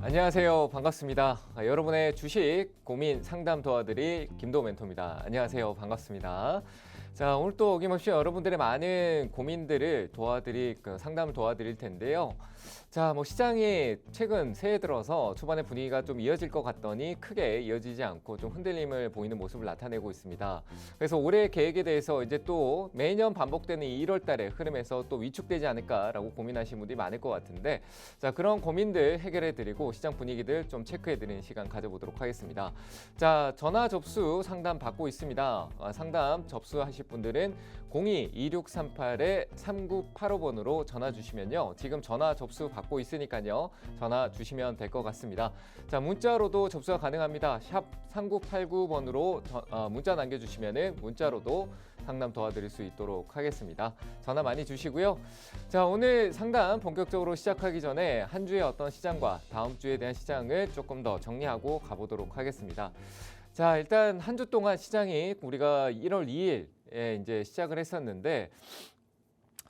안녕하세요. 반갑습니다. 여러분의 주식 고민 상담 도와드릴 김도우 멘토입니다. 안녕하세요. 반갑습니다. 자, 오늘 또 어김없이 여러분들의 많은 고민들을 도와드릴, 상담을 도와드릴 텐데요. 자, 시장이 최근 새해 들어서 초반에 분위기가 좀 이어질 것 같더니 크게 이어지지 않고 좀 흔들림을 보이는 모습을 나타내고 있습니다. 그래서 올해 계획에 대해서 이제 또 매년 반복되는 이 1월 달의 흐름에서 또 위축되지 않을까라고 고민하시는 분들이 많을 것 같은데, 자, 그런 고민들 해결해 드리고 시장 분위기들 좀 체크해 드리는 시간 가져보도록 하겠습니다. 자, 전화 접수 상담 받고 있습니다. 상담 접수하실 분들은 02-2638-3985번으로 전화 주시면요. 지금 전화 접수 받고 있으니까요. 전화 주시면 될 것 같습니다. 자, 문자로도 접수가 가능합니다. 샵 3989번으로 문자 남겨주시면은 문자로도 상담 도와드릴 수 있도록 하겠습니다. 전화 많이 주시고요. 자, 오늘 상담 본격적으로 시작하기 전에 한 주의 어떤 시장과 다음 주에 대한 시장을 조금 더 정리하고 가보도록 하겠습니다. 자, 일단 한 주 동안 시장이 우리가 1월 2일에 이제 시작을 했었는데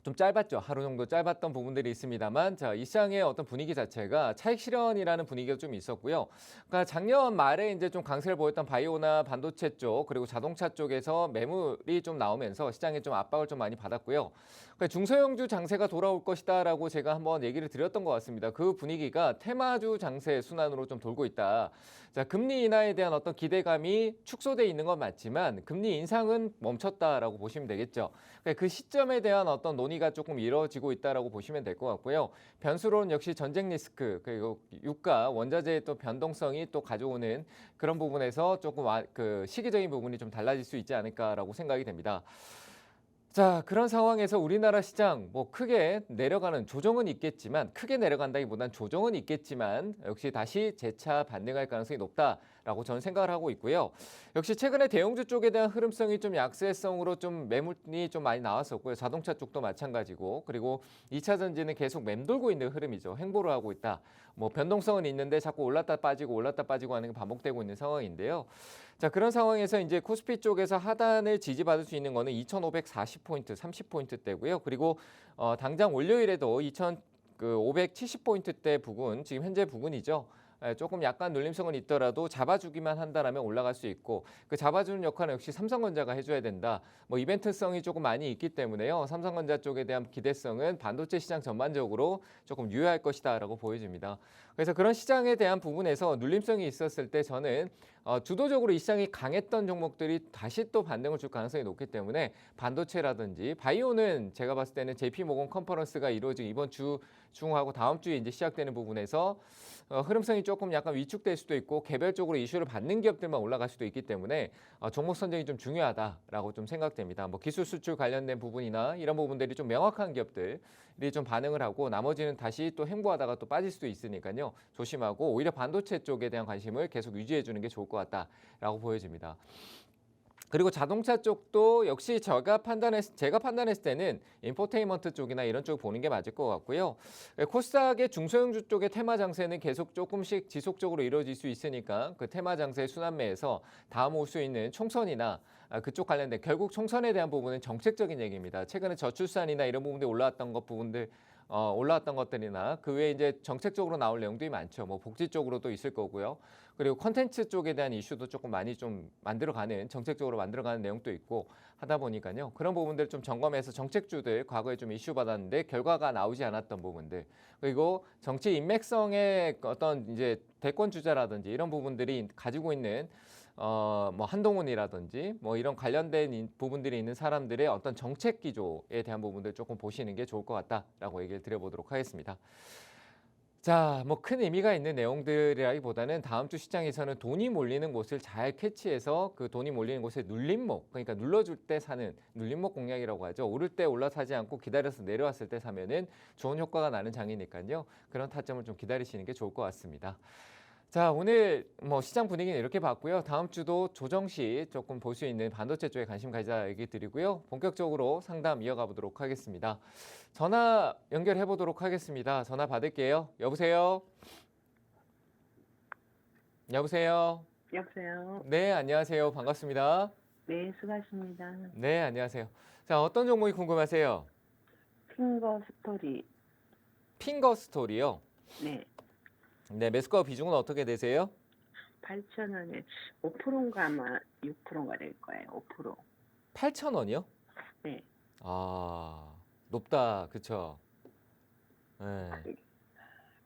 좀 짧았죠. 하루 정도 짧았던 부분들이 있습니다만, 자, 이 시장의 어떤 분위기 자체가 차익 실현이라는 분위기가 좀 있었고요. 그러니까 작년 말에 이제 좀 강세를 보였던 바이오나 반도체 쪽 그리고 자동차 쪽에서 매물이 좀 나오면서 시장에 좀 압박을 좀 많이 받았고요. 그러니까 중소형주 장세가 돌아올 것이다라고 제가 한번 얘기를 드렸던 것 같습니다. 그 분위기가 테마주 장세 순환으로 좀 돌고 있다. 자, 금리 인하에 대한 어떤 기대감이 축소돼 있는 건 맞지만 금리 인상은 멈췄다라고 보시면 되겠죠. 그러니까 그 시점에 대한 어떤 논의가 조금 이루어지고 있다라고 보시면 될 것 같고요. 변수로는 역시 전쟁 리스크 그리고 유가, 원자재의 또 변동성이 또 가져오는 그런 부분에서 조금 그 시기적인 부분이 좀 달라질 수 있지 않을까라고 생각이 됩니다. 자, 그런 상황에서 우리나라 시장 크게 내려가는 조정은 있겠지만 크게 내려간다기보단 조정은 있겠지만 역시 다시 재차 반등할 가능성이 높다라고 저는 생각을 하고 있고요. 역시 최근에 대형주 쪽에 대한 흐름성이 좀 약세성으로 좀 매물이 좀 많이 나왔었고요. 자동차 쪽도 마찬가지고 그리고 2차 전지는 계속 맴돌고 있는 흐름이죠. 횡보를 하고 있다. 변동성은 있는데 자꾸 올랐다 빠지고 하는 게 반복되고 있는 상황인데요. 자, 그런 상황에서 이제 코스피 쪽에서 하단을 지지받을 수 있는 거는 2,540포인트, 30포인트대고요. 그리고 당장 월요일에도 2,570포인트대 부근, 지금 현재 부근이죠. 조금 약간 눌림성은 있더라도 잡아주기만 한다라면 올라갈 수 있고 그 잡아주는 역할은 역시 삼성전자가 해줘야 된다. 이벤트성이 조금 많이 있기 때문에요. 삼성전자 쪽에 대한 기대성은 반도체 시장 전반적으로 조금 유효할 것이다라고 보여집니다. 그래서 그런 시장에 대한 부분에서 눌림성이 있었을 때 저는 주도적으로 이 시장이 강했던 종목들이 다시 또 반등을 줄 가능성이 높기 때문에 반도체라든지 바이오는 제가 봤을 때는 JP모건 컨퍼런스가 이루어지고 이번 주 중하고 다음 주에 이제 시작되는 부분에서 흐름성이 조금 약간 위축될 수도 있고 개별적으로 이슈를 받는 기업들만 올라갈 수도 있기 때문에 종목 선정이 좀 중요하다라고 좀 생각됩니다. 기술 수출 관련된 부분이나 이런 부분들이 좀 명확한 기업들이 좀 반응을 하고 나머지는 다시 또 횡보하다가 또 빠질 수도 있으니까요. 조심하고 오히려 반도체 쪽에 대한 관심을 계속 유지해 주는 게 좋을 것 같다라고 보여집니다. 그리고 자동차 쪽도 역시 제가 판단했을 때는 인포테인먼트 쪽이나 이런 쪽 보는 게 맞을 것 같고요. 코스닥의 중소형주 쪽의 테마 장세는 계속 조금씩 지속적으로 이루어질 수 있으니까 그 테마 장세 순환매에서 다음 올 수 있는 총선이나 그쪽 관련된 결국 총선에 대한 부분은 정책적인 얘기입니다. 최근에 저출산이나 이런 부분들이 올라왔던 것들이나 그 외에 이제 정책적으로 나올 내용들이 많죠. 복지 쪽으로도 있을 거고요. 그리고 컨텐츠 쪽에 대한 이슈도 조금 많이 좀 정책적으로 만들어가는 내용도 있고 하다 보니까요. 그런 부분들 좀 점검해서 정책주들 과거에 좀 이슈 받았는데 결과가 나오지 않았던 부분들 그리고 정치 인맥성의 어떤 이제 대권 주자라든지 이런 부분들이 가지고 있는 한동훈이라든지 이런 관련된 부분들이 있는 사람들의 어떤 정책 기조에 대한 부분들 조금 보시는 게 좋을 것 같다라고 얘기를 드려보도록 하겠습니다. 자, 큰 의미가 있는 내용들이라기보다는 다음 주 시장에서는 돈이 몰리는 곳을 잘 캐치해서 그 돈이 몰리는 곳에 눌림목, 그러니까 눌러줄 때 사는 눌림목 공략이라고 하죠. 오를 때 올라타지 않고 기다려서 내려왔을 때 사면은 좋은 효과가 나는 장이니까요. 그런 타점을 좀 기다리시는 게 좋을 것 같습니다. 자, 오늘 시장 분위기는 이렇게 봤고요. 다음 주도 조정 시 조금 볼 수 있는 반도체 쪽에 관심 가지자 얘기 드리고요. 본격적으로 상담 이어가 보도록 하겠습니다. 전화 연결해 보도록 하겠습니다. 전화 받을게요. 여보세요? 여보세요? 여보세요. 네, 안녕하세요. 반갑습니다. 네, 수고하십니다. 네, 안녕하세요. 자, 어떤 종목이 궁금하세요? 핑거 스토리. 핑거 스토리요. 네, 네, 매수가 비중은 어떻게 되세요? 8,000원에 5%인가 아마 6%인가 될 거예요. 5%. 8,000원이요? 네. 아, 높다. 그쵸? 네.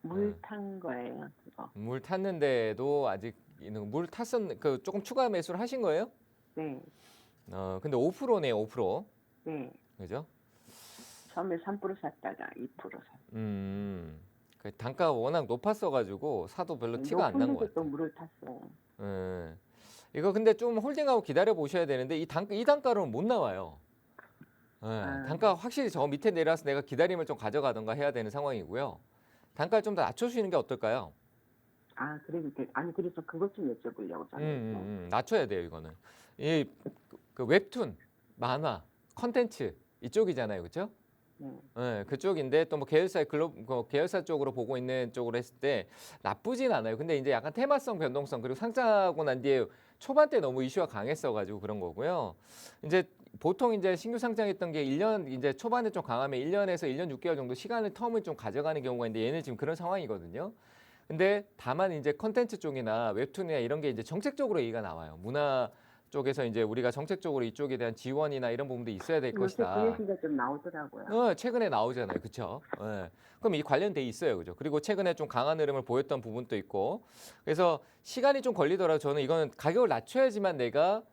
물 탄 거예요, 그거. 물 탔는데도 아직 있는 물 탔었 그 조금 추가 매수를 하신 거예요? 네. 근데 5%네요, 5%. 네. 그죠? 처음에 3% 샀다가 2% 샀어요. 그 단가가 워낙 높았어가지고 사도 별로 티가 안 난 것 높은데도 또 같아요. 물을 탔어요. 예. 이거 근데 좀 홀딩하고 기다려 보셔야 되는데 이 단가로는 못 나와요. 예. 아, 단가 확실히 저 밑에 내려와서 내가 기다림을 좀 가져가던가 해야 되는 상황이고요. 단가를 좀 더 낮춰주시는 게 어떨까요? 아니, 그래서 그것 좀 여쭤보려고 저는. 낮춰야 돼요, 이거는. 그 웹툰, 만화, 컨텐츠 이쪽이잖아요, 그렇죠? 네. 네, 그쪽인데 또 뭐 계열사 쪽으로 보고 있는 쪽으로 했을 때 나쁘진 않아요. 근데 이제 약간 테마성, 변동성 그리고 상장하고 난 뒤에 초반 때 너무 이슈가 강했어가지고 그런 거고요. 이제 보통 이제 신규 상장했던 게 1년 이제 초반에 좀 강하면 1년에서 1년 6개월 정도 시간을 텀을 좀 가져가는 경우가 있는데 얘는 지금 그런 상황이거든요. 근데 다만 이제 컨텐츠 쪽이나 웹툰이나 이런 게 이제 정책적으로 얘기가 나와요. 문화 쪽에서 이제 우리가 정책적으로 이쪽에 대한 지원이나 이런 부분도 있어야 될 요새 그 것이다. 얘기가 좀 나오더라고요. 최근에 나오잖아요. 그렇죠? 그럼 이 관련돼 있어요. 그죠? 그리고 최근에 좀 강한 흐름을 보였던 부분도 있고. 그래서 시간이 좀 걸리더라도 저는 이거는 가격을 낮춰야지만 내가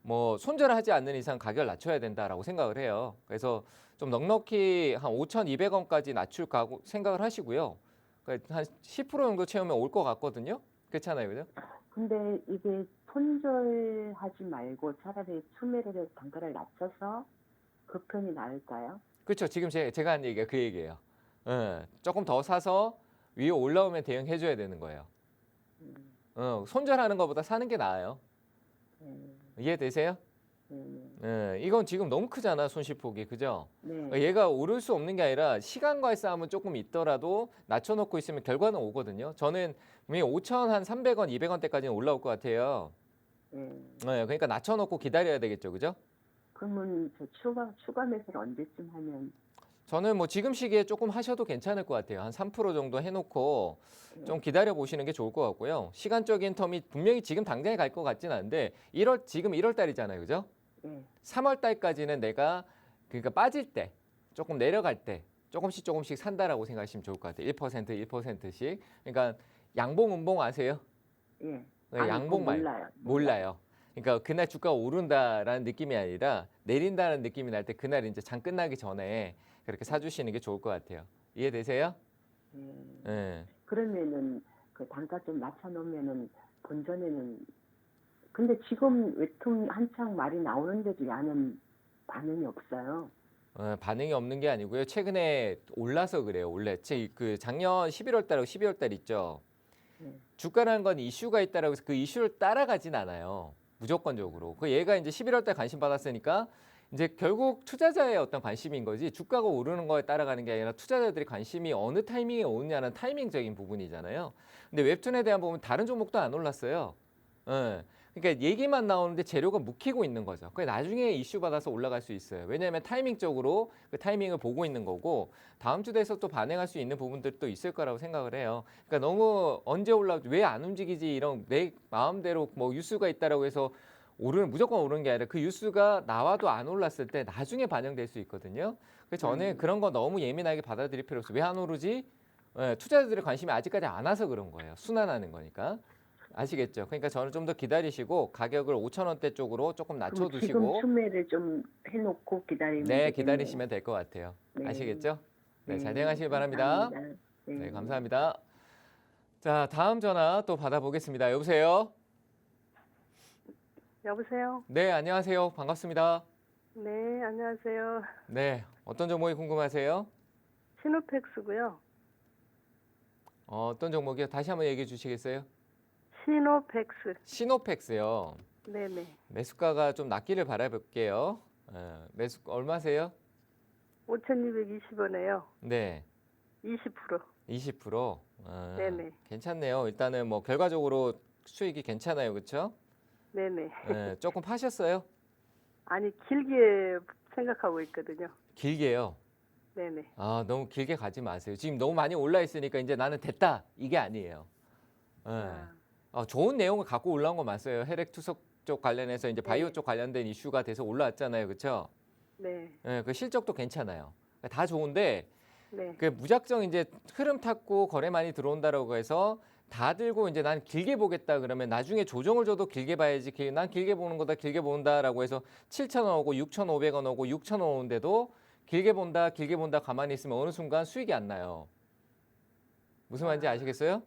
뭐 손절을 하지 않는 이상 가격을 낮춰야 된다라고 생각을 해요. 그래서 좀 넉넉히 한 5,200원까지 낮출까 생각을 하시고요. 그러니까 한10% 정도 채우면 올 것 같거든요. 그렇잖아요. 그죠? 근데 이게 손절하지 말고 차라리 추매를 단가를 낮춰서 그 편이 나을까요? 그렇죠. 지금 제가 한 얘기가 그 얘기예요. 조금 더 사서 위에 올라오면 대응해 줘야 되는 거예요. 음, 손절하는 것보다 사는 게 나아요. 네, 이해되세요? 이건 지금 너무 크잖아, 손실폭이. 그죠? 네, 얘가 오를 수 없는 게 아니라 시간과의 싸움은 조금 있더라도 낮춰놓고 있으면 결과는 오거든요. 저는 분명히 5천 한 300원, 200원대까지는 올라올 것 같아요. 네. 그러니까 낮춰놓고 기다려야 되겠죠. 그죠? 그러면 저 추가 매수를 언제쯤 하면? 저는 뭐 지금 시기에 조금 하셔도 괜찮을 것 같아요. 한 3% 정도 해놓고 좀 기다려 보시는 게 좋을 것 같고요. 시간적인 텀이 분명히 지금 당장에 갈 것 같진 않은데 지금 1월 달이잖아요. 그죠? 네, 3월 달까지는 내가 그러니까 빠질 때 조금 내려갈 때 조금씩 산다라고 생각하시면 좋을 것 같아요. 1%, 1%씩. 그러니까 양봉 음봉 아세요? 예. 네, 아니, 양봉 그건 말고 몰라요. 몰라요. 그러니까 그날 주가가 오른다라는 느낌이 아니라 내린다는 느낌이 날 때 그날 이제 장 끝나기 전에 그렇게 사주시는 게 좋을 것 같아요. 이해되세요? 예. 네. 그러면은 그 단가 좀 낮춰놓으면은 본전에는, 근데 지금 웹툰 한창 말이 나오는데도 야는 반응이 없어요. 반응이 없는 게 아니고요. 최근에 올라서 그래요. 원래 그 작년 11월 달하고 12월 달 있죠. 예. 주가라는 건 이슈가 있다라고 해서 그 이슈를 따라가진 않아요. 무조건적으로. 그 얘가 이제 11월 달 관심 받았으니까 이제 결국 투자자의 어떤 관심인 거지 주가가 오르는 거에 따라가는 게 아니라 투자자들이 관심이 어느 타이밍에 오느냐는 타이밍적인 부분이잖아요. 근데 웹툰에 대한 부분 다른 종목도 안 올랐어요. 예. 그러니까 얘기만 나오는데 재료가 묵히고 있는 거죠. 그게 나중에 이슈 받아서 올라갈 수 있어요. 왜냐하면 타이밍적으로 그 타이밍을 보고 있는 거고 다음 주 돼서 또 반응할 수 있는 부분들도 있을 거라고 생각을 해요. 그러니까 너무 언제 왜 안 움직이지 이런 내 마음대로 뭐 뉴스가 있다라고 해서 무조건 오르는 게 아니라 그 뉴스가 나와도 안 올랐을 때 나중에 반영될 수 있거든요. 그래서 저는 그런 거 너무 예민하게 받아들일 필요 없어요. 왜 안 오르지? 투자자들의 관심이 아직까지 안 와서 그런 거예요. 순환하는 거니까. 아시겠죠? 그러니까 저는 좀 더 기다리시고 가격을 5천 원대 쪽으로 조금 그럼 지금 낮춰두시고 추매를 좀 해놓고 기다리면 네, 되겠네요. 기다리시면 될 것 같아요. 네. 아시겠죠? 네, 잘 네, 대응하시기 바랍니다. 감사합니다. 네, 감사합니다. 자, 다음 전화 또 받아보겠습니다. 여보세요? 여보세요? 네, 안녕하세요. 반갑습니다. 네, 안녕하세요. 네, 어떤 종목이 궁금하세요? 시노팩스고요. 어떤 종목이요? 다시 한번 얘기해 주시겠어요? 시노팩스. 시노팩스요. 네네. 매수가가 좀 낮기를 바라볼게요. 매수 얼마세요? 5,220원에요. 네, 20%. 20%. 네네. 괜찮네요. 일단은 뭐 결과적으로 수익이 괜찮아요, 그렇죠? 네네. 조금 파셨어요? 아니, 길게 생각하고 있거든요. 길게요. 네네. 너무 길게 가지 마세요. 지금 너무 많이 올라 있으니까 이제 나는 됐다 이게 아니에요. 좋은 내용을 갖고 올라온 거 맞어요. 혈액 투석 쪽 관련해서 이제 바이오 네. 쪽 관련된 이슈가 돼서 올라왔잖아요. 그렇죠? 네. 예, 그 실적도 괜찮아요. 다 좋은데 네. 그 무작정 이제 흐름 탔고 거래 많이 들어온다라고 해서 다 들고 이제 난 길게 보겠다 그러면 나중에 조정을 줘도 길게 봐야지. 난 길게 보는 거다, 길게 본다라고 해서 7,000원 오고 6,500원 오고 6,000원 오는데도 길게 본다, 길게 본다 가만히 있으면 어느 순간 수익이 안 나요. 무슨 말인지 아시겠어요?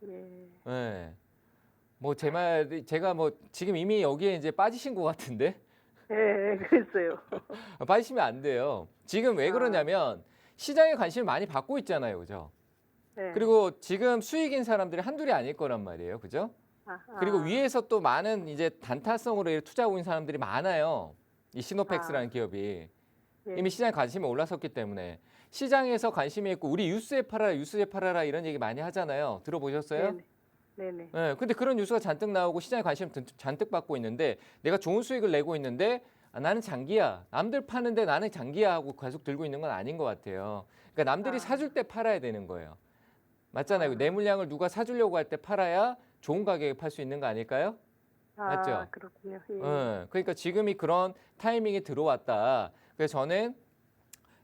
네. 네. 뭐 제 말 제가 뭐 지금 이미 여기에 이제 빠지신 것 같은데 네, 그랬어요. 빠지시면 안 돼요. 지금 왜 그러냐면 시장에 관심을 많이 받고 있잖아요, 그죠? 네. 그리고 지금 수익인 사람들이 한둘이 아닐 거란 말이에요, 그죠? 그리고 위에서 또 많은 이제 단타성으로 이렇게 투자하고 있는 사람들이 많아요. 이 시노펙스라는 기업이 네. 이미 시장에 관심이 올라섰기 때문에 시장에서 관심이 있고 우리 뉴스에 팔아라, 뉴스에 팔아라 이런 얘기 많이 하잖아요. 들어보셨어요? 네네. 네, 근데 그런 뉴스가 잔뜩 나오고 시장에 관심 잔뜩 받고 있는데 내가 좋은 수익을 내고 있는데 나는 장기야. 남들 파는데 나는 장기야 하고 계속 들고 있는 건 아닌 것 같아요. 그러니까 남들이 사줄 때 팔아야 되는 거예요. 맞잖아요. 내 물량을 누가 사주려고 할 때 팔아야 좋은 가격에 팔 수 있는 거 아닐까요? 맞죠? 그렇군요. 예. 그러니까 지금이 그런 타이밍이 들어왔다. 그래서 저는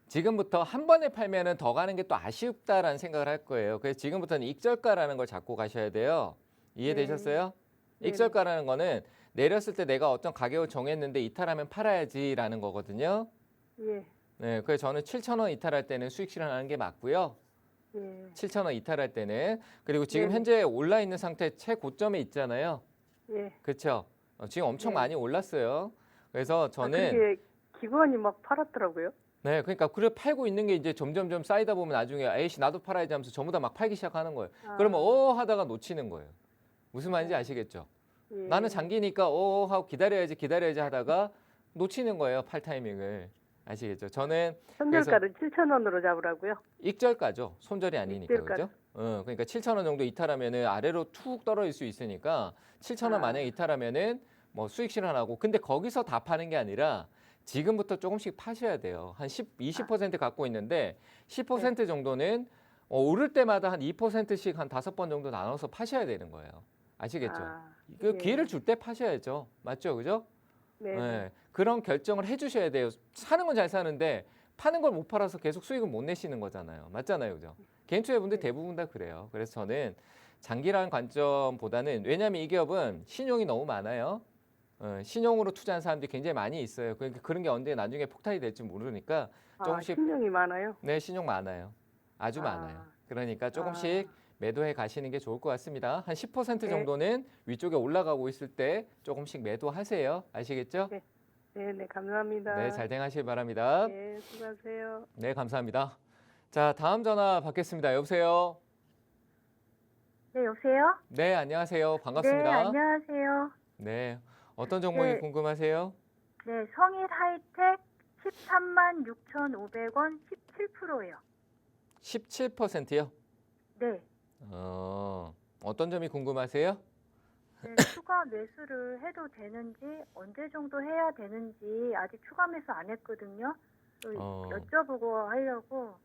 지금부터 한 번에 팔면은 더 가는 게 또 아쉽다라는 생각을 할 거예요. 그래서 지금부터는 익절가라는 걸 잡고 가셔야 돼요. 이해되셨어요? 네. 익절가라는 거는 내렸을 때 내가 어떤 가격을 정했는데 이탈하면 팔아야지라는 거거든요. 예. 네, 그래서 저는 7,000원 이탈할 때는 수익 실현하는 게 맞고요. 예. 7,000원 이탈할 때는 그리고 지금 네. 현재 올라 있는 상태 최고점에 있잖아요. 예. 그렇죠? 지금 엄청 네. 많이 올랐어요. 그래서 저는 그게 기관이 막 팔았더라고요. 네, 그러니까 그래 팔고 있는 게 이제 점점점 쌓이다 보면 나중에 에이씨 나도 팔아야지 하면서 전부 다 막 팔기 시작하는 거예요. 그러면 하다가 놓치는 거예요. 무슨 말인지 아시겠죠? 예. 나는 장기니까 하고 기다려야지 하다가 놓치는 거예요. 팔 타이밍을. 아시겠죠? 저는 손절가를 7,000원으로 잡으라고요. 익절가죠. 손절이 아니니까. 익절가. 그죠? 그러니까 7,000원 정도 이탈하면은 아래로 툭 떨어질 수 있으니까 7,000원 만약에 이탈하면은 뭐 수익 실현하고 근데 거기서 다 파는 게 아니라 지금부터 조금씩 파셔야 돼요. 한 20% 갖고 있는데 10% 정도는 오를 때마다 한 2%씩 한 5번 정도 나눠서 파셔야 되는 거예요. 아시겠죠? 그 예. 기회를 줄 때 파셔야죠. 맞죠? 그죠? 네. 네. 그런 결정을 해주셔야 돼요. 사는 건 잘 사는데 파는 걸 못 팔아서 계속 수익을 못 내시는 거잖아요. 맞잖아요. 그죠? 개인 투자분들 네. 대부분 다 그래요. 그래서 저는 장기라는 관점보다는 왜냐하면 이 기업은 신용이 너무 많아요. 신용으로 투자한 사람들이 굉장히 많이 있어요. 그러니까 그런 게 언제 나중에 폭탄이 될지 모르니까 조금씩 신용이 많아요. 네, 신용 많아요. 아주 많아요. 그러니까 조금씩 매도해 가시는 게 좋을 것 같습니다. 한 10% 네. 정도는 위쪽에 올라가고 있을 때 조금씩 매도하세요. 아시겠죠? 네, 감사합니다. 네, 잘 행하시길 바랍니다. 네, 수고하세요. 네, 감사합니다. 자, 다음 전화 받겠습니다. 여보세요? 네, 여보세요? 네, 안녕하세요. 반갑습니다. 네, 안녕하세요. 네, 어떤 종목이 네. 궁금하세요? 네, 성일 하이텍 13만 6,500원 17%예요. 17%요? 네. 어떤 점이 궁금하세요? 네, 추가 매수를 해도 되는지, 언제 정도 해야 되는지 아직 추가 매수 안 했거든요. 여쭤보고 하려고.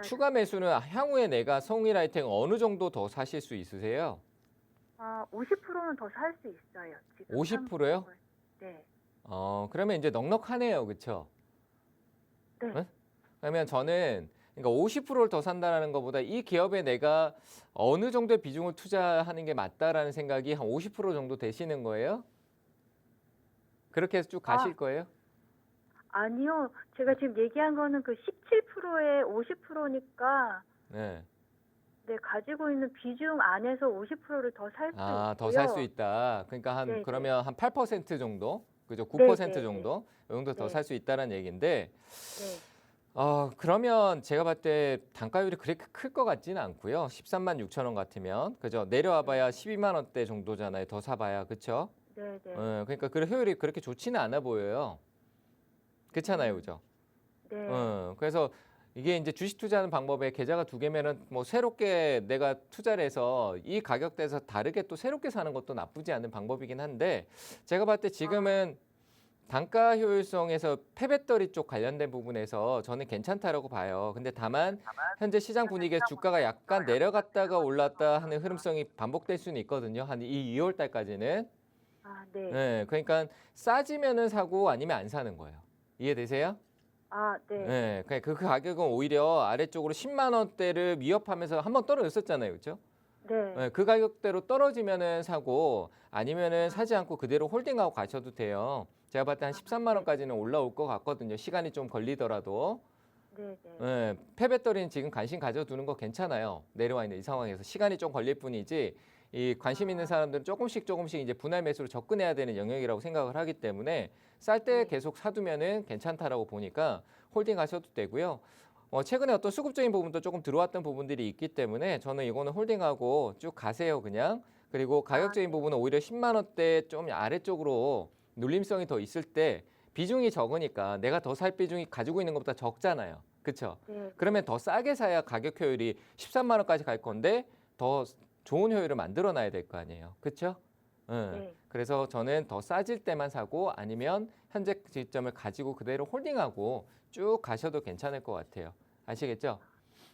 추가 매수는 향후에 내가 성일아이텍 어느 정도 더 사실 수 있으세요? 50%는 더 살 수 있어요. 지금 50%요? 네. 그러면 이제 넉넉하네요. 그렇죠? 네. 네? 그러면 저는 그러니까 50%를 더 산다는 것보다 이 기업에 내가 어느 정도의 비중을 투자하는 게 맞다라는 생각이 한 50% 정도 되시는 거예요? 그렇게 해서 쭉 가실 거예요? 아니요. 제가 지금 얘기한 거는 그 17%에 50%니까 네. 네, 가지고 있는 비중 안에서 50%를 더 살 수 있고요. 더 살 수 있다. 그러니까 네, 그러면 한 8% 정도, 그죠? 9% 네, 정도, 이 정도 더 네. 살 수 있다는 얘기인데, 네. 그러면 제가 봤을 때 단가율이 그렇게 클 것 같지는 않고요. 13만 6천 원 같으면, 그죠? 내려와봐야 12만 원대 정도잖아요. 더 사봐야, 그렇죠? 네, 네. 그러니까 그 효율이 그렇게 좋지는 않아 보여요. 그렇잖아요, 그죠? 네. 그래서 이게 이제 주식 투자하는 방법에 계좌가 2개면은 뭐 새롭게 내가 투자를 해서 이 가격대에서 다르게 또 새롭게 사는 것도 나쁘지 않은 방법이긴 한데 제가 봤을 때 지금은 단가 효율성에서 폐배터리 쪽 관련된 부분에서 저는 괜찮다라고 봐요. 근데 다만 현재 시장 분위기에서 주가가 약간 내려갔다가 올랐다 하는 흐름성이 반복될 수는 있거든요. 한 2월 달까지는. 아, 네. 네, 그러니까 싸지면은 사고 아니면 안 사는 거예요. 이해되세요? 아, 네. 네, 그 가격은 오히려 아래쪽으로 10만 원대를 위협하면서 한번 떨어졌었잖아요, 그렇죠? 네. 네, 그 가격대로 떨어지면은 사고 아니면은 사지 않고 그대로 홀딩하고 가셔도 돼요. 제가 봤을 때 한 13만 원까지는 올라올 것 같거든요. 시간이 좀 걸리더라도. 네, 네. 네, 폐배터리는 지금 관심 가져두는 거 괜찮아요. 내려와 있는 이 상황에서 시간이 좀 걸릴 뿐이지 이 관심 있는 사람들은 조금씩 이제 분할 매수로 접근해야 되는 영역이라고 생각을 하기 때문에 쌀 때 네. 계속 사두면은 괜찮다라고 보니까 홀딩 하셔도 되고요. 최근에 어떤 수급적인 부분도 조금 들어왔던 부분들이 있기 때문에 저는 이거는 홀딩하고 쭉 가세요, 그냥. 그리고 가격적인 부분은 오히려 10만 원대 좀 아래쪽으로 눌림성이 더 있을 때 비중이 적으니까 내가 더 살 비중이 가지고 있는 것보다 적잖아요. 그렇죠? 네. 그러면 더 싸게 사야 가격 효율이 13만 원까지 갈 건데 더 좋은 효율을 만들어 놔야 될 거 아니에요. 그렇죠? 네. 그래서 저는 더 싸질 때만 사고 아니면 현재 지점을 가지고 그대로 홀딩하고 쭉 가셔도 괜찮을 것 같아요. 아시겠죠?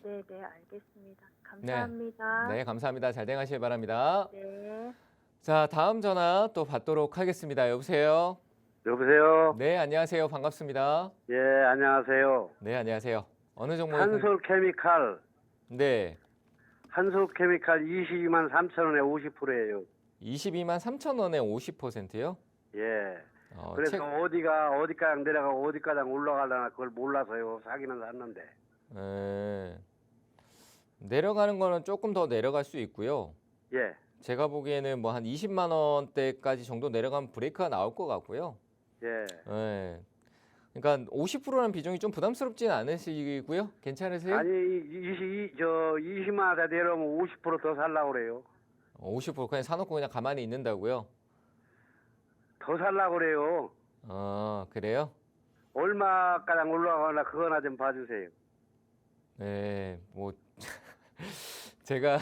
네, 네, 알겠습니다. 감사합니다. 네, 감사합니다. 잘 대응하시길 바랍니다. 네. 자, 다음 전화 또 받도록 하겠습니다. 여보세요? 여보세요? 네, 안녕하세요. 반갑습니다. 예, 안녕하세요. 네, 안녕하세요. 어느 종목? 한솔케미칼, 네, 한솔케미칼 22만 3천 원에 50%예요. 22만 3천 원에 50%요? 예. 그래서 어디가량 내려가고 어디가량 올라가려나 그걸 몰라서요. 사기는 샀는데. 내려가는 거는 조금 더 내려갈 수 있고요. 예. 제가 보기에는 뭐 한 20만 원대까지 정도 내려가면 브레이크가 나올 것 같고요. 예. 네. 그러니까 50%라는 비중이 좀 부담스럽지는 않으시고요. 괜찮으세요? 아니, 20만 원대 내려오면 50%더 살라고 그래요. 50% 그냥 사놓고 그냥 가만히 있는다고요? 더 살라고 그래요. 그래요? 얼마가량 올라가나 그거나 좀 봐주세요. 네, 뭐 제가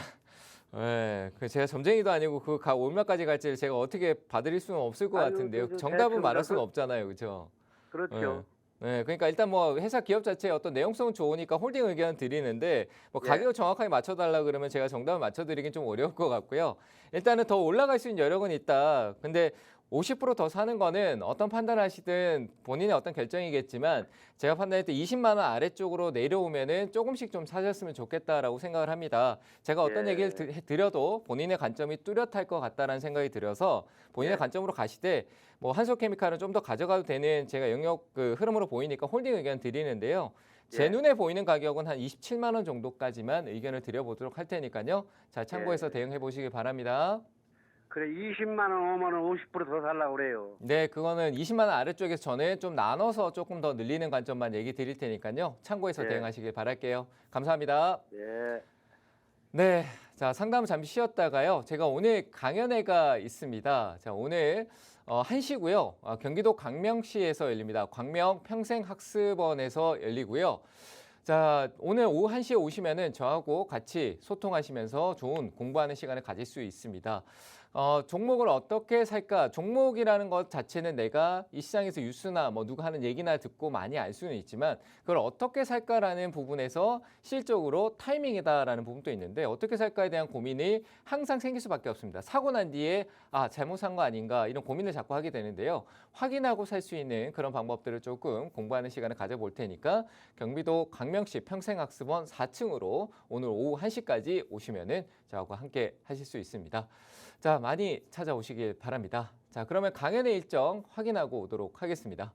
제가 점쟁이도 아니고 그 얼마까지 갈지를 제가 어떻게 봐드릴 수는 없을 것 아유, 같은데요. 저 정답은 대충 말할 수는 없잖아요, 그렇죠? 그렇죠. 네, 그러니까 일단 뭐 회사 기업 자체의 어떤 내용성은 좋으니까 홀딩 의견 드리는데 뭐 예. 가격을 정확하게 맞춰달라 그러면 제가 정답을 맞춰드리긴 좀 어려울 것 같고요. 일단은 더 올라갈 수 있는 여력은 있다. 근데 50%더 사는 거는 어떤 판단하시든 본인의 어떤 결정이겠지만 제가 판단할 때 20만 원 아래쪽으로 내려오면은 조금씩 좀 사셨으면 좋겠다라고 생각을 합니다. 제가 어떤 예. 얘기를 드려도 본인의 관점이 뚜렷할 것 같다라는 생각이 들어서 본인의 예. 관점으로 가시되 뭐 한솔케미칼은 좀 더 가져가도 되는 제가 영역 흐름으로 보이니까 홀딩 의견 드리는데요. 제 예. 눈에 보이는 가격은 한 27만 원 정도까지만 의견을 드려보도록 할 테니까요. 잘 참고해서 예. 대응해 보시기 바랍니다. 그래, 20만 원 오면 50%더 살라고 그래요. 네, 그거는 20만 원 아래쪽에서 전에 좀 나눠서 조금 더 늘리는 관점만 얘기 드릴 테니까요. 참고해서 예. 대응하시길 바랄게요. 감사합니다. 예. 네, 자 상담을 잠시 쉬었다가요. 제가 오늘 강연회가 있습니다. 자 오늘 1시고요. 경기도 광명시에서 열립니다. 광명 평생학습원에서 열리고요. 자 오늘 오후 1시에 오시면은 저하고 같이 소통하시면서 좋은 공부하는 시간을 가질 수 있습니다. 종목을 어떻게 살까? 종목이라는 것 자체는 내가 이 시장에서 뉴스나 뭐 누가 하는 얘기나 듣고 많이 알 수는 있지만 그걸 어떻게 살까라는 부분에서 실적으로 타이밍이다라는 부분도 있는데 어떻게 살까에 대한 고민이 항상 생길 수밖에 없습니다. 사고 난 뒤에 잘못 산 거 아닌가 이런 고민을 자꾸 하게 되는데요. 확인하고 살 수 있는 그런 방법들을 조금 공부하는 시간을 가져볼 테니까 경기도 광명시 평생학습원 4층으로 오늘 오후 1시까지 오시면은 저하고 함께 하실 수 있습니다. 자, 많이 찾아오시길 바랍니다. 자, 그러면 강연의 일정 확인하고 오도록 하겠습니다.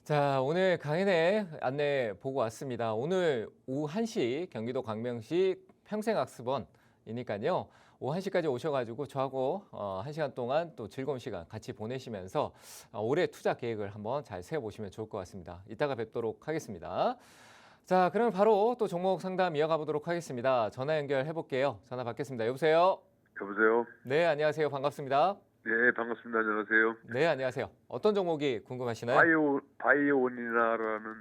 자, 오늘 강연회 안내 보고 왔습니다. 오늘 오후 1시 경기도 광명시 평생학습원이니까요. 오후 1시까지 오셔가지고 저하고 1시간 동안 또 즐거운 시간 같이 보내시면서 올해 투자 계획을 한번 잘 세워보시면 좋을 것 같습니다. 이따가 뵙도록 하겠습니다. 자, 그럼 바로 또 종목 상담 이어가 보도록 하겠습니다. 전화 연결해 볼게요. 전화 받겠습니다. 여보세요? 여보세요? 네, 안녕하세요. 반갑습니다. 네, 반갑습니다. 안녕하세요. 네, 안녕하세요. 어떤 종목이 궁금하시나요? 바이오원이라는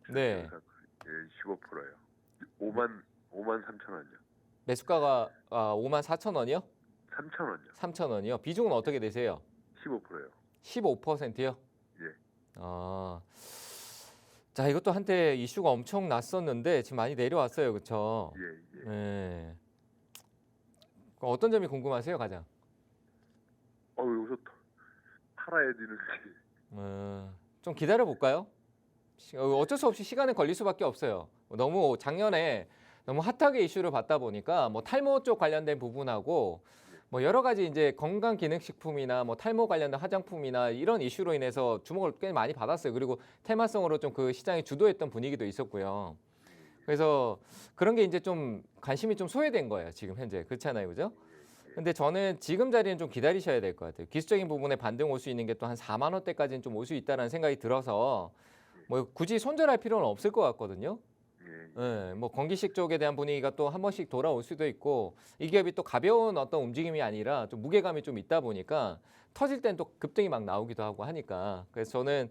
네. 15%예요. 5만 3천 원이요. 매수가가 54,000원이요? 3천 원이요. 3,000원이요. 비중은 어떻게 되세요? 15%예요. 15%요? 예. 자, 이것도 한때 이슈가 엄청 났었는데 지금 많이 내려왔어요. 그렇죠? 예, 예. 네. 그럼 어떤 점이 궁금하세요, 가장? 여기서 팔아야 되는지. 좀 기다려 볼까요? 어쩔 수 없이 시간은 걸릴 수밖에 없어요. 너무 작년에 너무 핫하게 이슈를 받다 보니까 뭐 탈모 쪽 관련된 부분하고 뭐 여러 가지 이제 건강 기능식품이나 뭐 탈모 관련된 화장품이나 이런 이슈로 인해서 주목을 꽤 많이 받았어요. 그리고 테마성으로 좀 그 시장이 주도했던 분위기도 있었고요. 그래서 그런 게 이제 좀 관심이 좀 소외된 거예요. 지금 현재. 그렇잖아요. 그죠? 근데 저는 지금 자리는 좀 기다리셔야 될 것 같아요. 기술적인 부분에 반등 올 수 있는 게 또 한 4만 원대까지는 좀 올 수 있다는 생각이 들어서 뭐 굳이 손절할 필요는 없을 것 같거든요. 네, 뭐 건기식 쪽에 대한 분위기가 또 한 번씩 돌아올 수도 있고 이 기업이 또 가벼운 어떤 움직임이 아니라 좀 무게감이 좀 있다 보니까 터질 땐 또 급등이 막 나오기도 하고 하니까 그래서 저는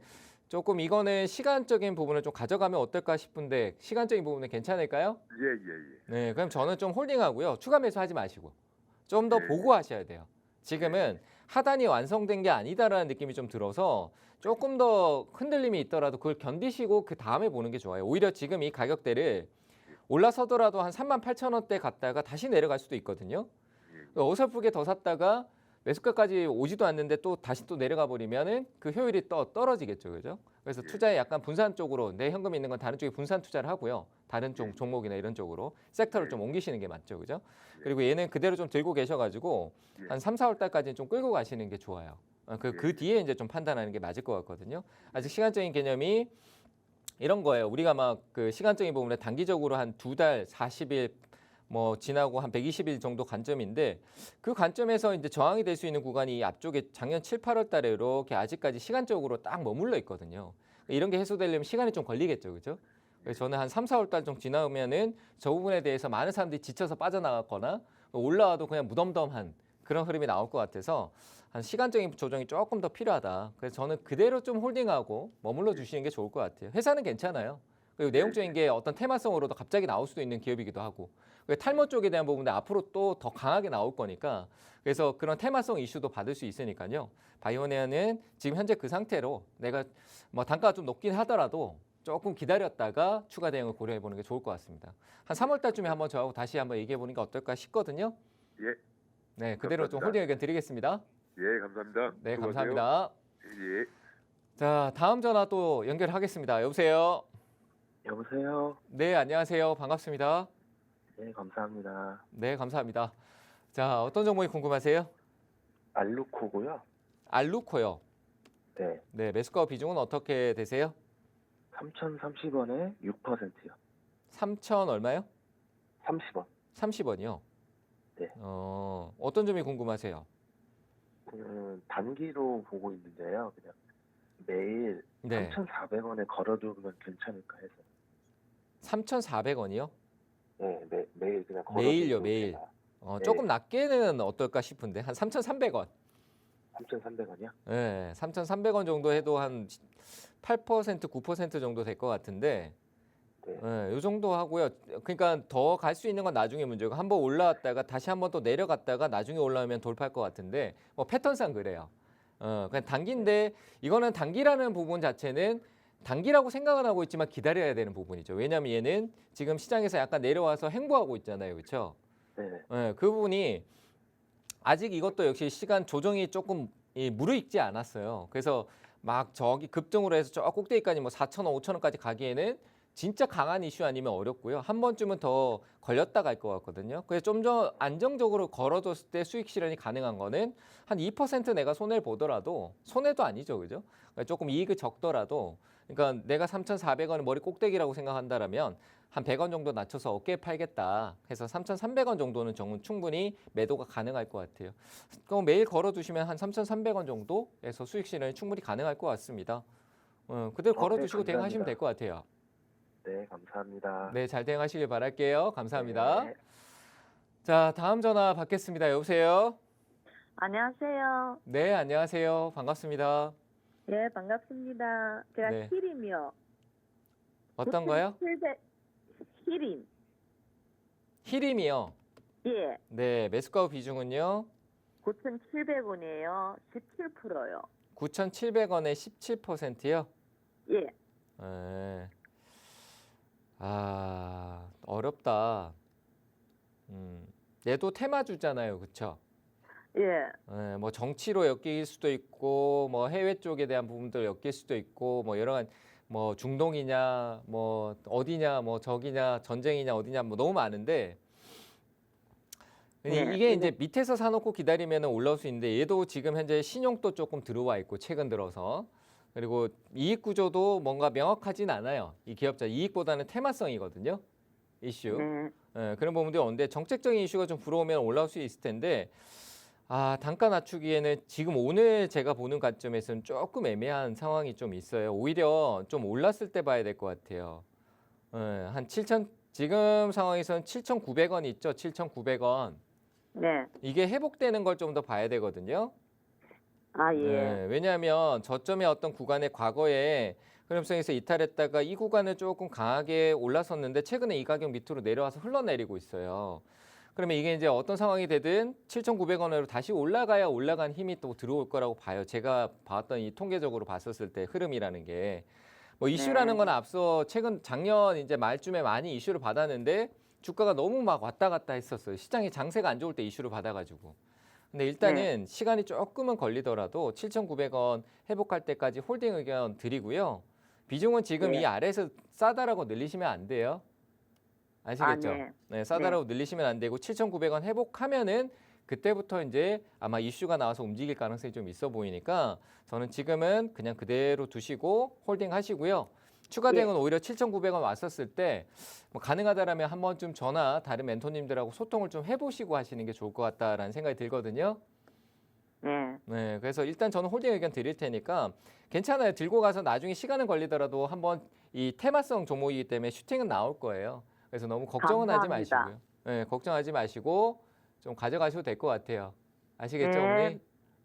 조금 이거는 시간적인 부분을 좀 가져가면 어떨까 싶은데 시간적인 부분은 괜찮을까요? 예. 네, 그럼 저는 좀 홀딩하고요. 추가 매수하지 마시고 좀 더 예. 보고 하셔야 돼요. 지금은 하단이 완성된 게 아니다라는 느낌이 좀 들어서 조금 더 흔들림이 있더라도 그걸 견디시고 그 다음에 보는 게 좋아요. 오히려 지금 이 가격대를 올라서더라도 한 38,000원대 갔다가 다시 내려갈 수도 있거든요. 어설프게 더 샀다가 매수가까지 오지도 않는데 또 다시 또 내려가 버리면은 그 효율이 떨어지겠죠, 그죠? 그래서 투자에 약간 분산 쪽으로 내 현금이 있는 건 다른 쪽에 분산 투자를 하고요. 다른 쪽 종목이나 이런 쪽으로 섹터를 좀 옮기시는 게 맞죠, 그죠? 그리고 얘는 그대로 좀 들고 계셔가지고 한 3, 4월 달까지는 좀 끌고 가시는 게 좋아요. 그 뒤에 이제 좀 판단하는 게 맞을 것 같거든요. 아직 시간적인 개념이 이런 거예요. 우리가 막 그 시간적인 부분에 단기적으로 한 2달, 40일 뭐 지나고 한 120일 정도 관점인데 그 관점에서 이제 저항이 될 수 있는 구간이 이 앞쪽에 작년 7, 8월 달에 이렇게 아직까지 시간적으로 딱 머물러 있거든요. 이런 게 해소되려면 시간이 좀 걸리겠죠. 그죠? 그래서 저는 한 3, 4월 달 정도 지나면은 저 부분에 대해서 많은 사람들이 지쳐서 빠져나갔거나 올라와도 그냥 무덤덤한 그런 흐름이 나올 것 같아서 한 시간적인 조정이 조금 더 필요하다. 그래서 저는 그대로 좀 홀딩하고 머물러 주시는 게 좋을 것 같아요. 회사는 괜찮아요. 그리고 내용적인 게 어떤 테마성으로도 갑자기 나올 수도 있는 기업이기도 하고 탈모 쪽에 대한 부분도 앞으로 또 더 강하게 나올 거니까 그래서 그런 테마성 이슈도 받을 수 있으니까요. 바이오네아는 지금 현재 그 상태로 내가 뭐 단가가 좀 높긴 하더라도 조금 기다렸다가 추가 대응을 고려해 보는 게 좋을 것 같습니다. 한 3월 달쯤에 한번 저하고 다시 한번 얘기해 보는 게 어떨까 싶거든요. 예. 네, 그대로 좀 감사합니다. 홀딩 의견 드리겠습니다. 예, 감사합니다. 네, 수고하세요. 감사합니다. 예. 자, 다음 전화 또 연결하겠습니다. 여보세요. 여보세요. 네, 안녕하세요. 반갑습니다. 네, 감사합니다. 네, 감사합니다. 자, 어떤 정보이 궁금하세요? 알루코고요. 알루코요. 네, 네, 매수가 비중은 어떻게 되세요? 3,030원에 6%요. 3천 얼마요? 30원. 30원이요. 네. 어떤 점이 궁금하세요? 단기로 보고 있는데요. 그냥 매일 네. 3,400원에 걸어두면 괜찮을까 해서. 3,400원이요? 네, 매일 그냥 매일요, 걸어두고 매일. 제가 네. 조금 낮게는 어떨까 싶은데 한 3,300원. 3,300원이요? 네, 3,300원 정도 해도 한 8%, 9% 정도 될 것 같은데 네. 이 정도 하고요. 그러니까 더 갈 수 있는 건 나중에 문제고 한번 올라왔다가 다시 한번 또 내려갔다가 나중에 올라오면 돌파할 것 같은데 뭐 패턴상 그래요. 그냥 단기인데 이거는 단기라는 부분 자체는 단기라고 생각은 하고 있지만 기다려야 되는 부분이죠. 왜냐하면 얘는 지금 시장에서 약간 내려와서 횡보하고 있잖아요. 그렇죠? 네. 그 부분이 아직 이것도 역시 시간 조정이 조금 무르익지 않았어요. 그래서 막 저기 급등으로 해서 저 꼭대기까지 뭐 4,000원, 5,000원까지 가기에는 진짜 강한 이슈 아니면 어렵고요. 한 번쯤은 더 걸렸다 갈 것 같거든요. 그래서 좀 더 안정적으로 걸어뒀을 때 수익 실현이 가능한 거는 한 2% 내가 손해를 보더라도 손해도 아니죠, 그죠? 그러니까 조금 이익이 적더라도 그러니까 내가 3,400원을 머리 꼭대기라고 생각한다라면 한 100원 정도 낮춰서 어깨에 팔겠다 해서 3,300원 정도는 충분히 매도가 가능할 것 같아요. 그럼 매일 걸어두시면 한 3,300원 정도에서 수익 실현이 충분히 가능할 것 같습니다. 그대로 걸어두시고 네, 대응하시면 감사합니다. 될 것 같아요. 네, 감사합니다. 네, 잘 대응하시길 바랄게요. 감사합니다. 네. 자, 다음 전화 받겠습니다. 여보세요? 안녕하세요. 네, 안녕하세요. 반갑습니다. 예, 반갑습니다. 제가 네. 히림이요. 어떤 거요? 9,700 히림. 히림이요. 예, 네, 매수가 비중은요? 9,700원이에요. 17%요. 9,700원에 17%요? 예, 네. 어렵다. 얘도 테마주잖아요, 그렇죠? 예, 네, 뭐 정치로 엮일 수도 있고, 뭐 해외 쪽에 대한 부분들 엮일 수도 있고, 뭐 여러 가지 뭐 중동이냐, 뭐 어디냐, 뭐 저기냐, 전쟁이냐, 어디냐, 뭐 너무 많은데. 네, 이게 이제 밑에서 사놓고 기다리면 올라올 수 있는데 얘도 지금 현재 신용도 조금 들어와 있고 최근 들어서 그리고 이익 구조도 뭔가 명확하진 않아요. 이 기업자 이익보다는 테마성이거든요. 이슈. 네, 예, 그런 부분들이 없는데 정책적인 이슈가 좀 불어오면 올라올 수 있을 텐데 단가 낮추기에는 지금 오늘 제가 보는 관점에서는 조금 애매한 상황이 좀 있어요. 오히려 좀 올랐을 때 봐야 될 것 같아요. 한 7천 지금 상황에서는 7,900원 있죠. 7,900원. 네. 이게 회복되는 걸 좀 더 봐야 되거든요. 아, 예. 네, 왜냐하면 저점의 어떤 구간에 과거에 흐름성에서 이탈했다가 이 구간을 조금 강하게 올랐었는데 최근에 이 가격 밑으로 내려와서 흘러내리고 있어요. 그러면 이게 이제 어떤 상황이 되든 7,900원으로 다시 올라가야 올라간 힘이 또 들어올 거라고 봐요. 제가 봤던 이 통계적으로 봤었을 때 흐름이라는 게. 뭐 이슈라는 건 앞서 최근 작년 이제 말쯤에 많이 이슈를 받았는데 주가가 너무 막 왔다 갔다 했었어요. 시장이 장세가 안 좋을 때 이슈를 받아가지고. 근데 일단은 시간이 조금은 걸리더라도 7,900원 회복할 때까지 홀딩 의견 드리고요. 비중은 지금 이 아래에서 싸다라고 늘리시면 안 돼요. 아시겠죠? 아, 네. 네, 싸다라고 늘리시면 안 되고 7,900원 회복하면은 그때부터 이제 아마 이슈가 나와서 움직일 가능성이 좀 있어 보이니까 저는 지금은 그냥 그대로 두시고 홀딩 하시고요. 추가 대응은 오히려 7,900원 왔었을 때 뭐 가능하다라면 한 번쯤 저나 다른 멘토님들하고 소통을 좀 해보시고 하시는 게 좋을 것 같다라는 생각이 들거든요. 네. 네, 그래서 일단 저는 홀딩 의견 드릴 테니까 괜찮아요. 들고 가서 나중에 시간은 걸리더라도 한번 이 테마성 종목이기 때문에 슈팅은 나올 거예요. 그래서 너무 걱정은 하지 감사합니다. 마시고요. 네, 걱정하지 마시고 좀 가져가셔도 될 것 같아요. 아시겠죠, 네. 어머니?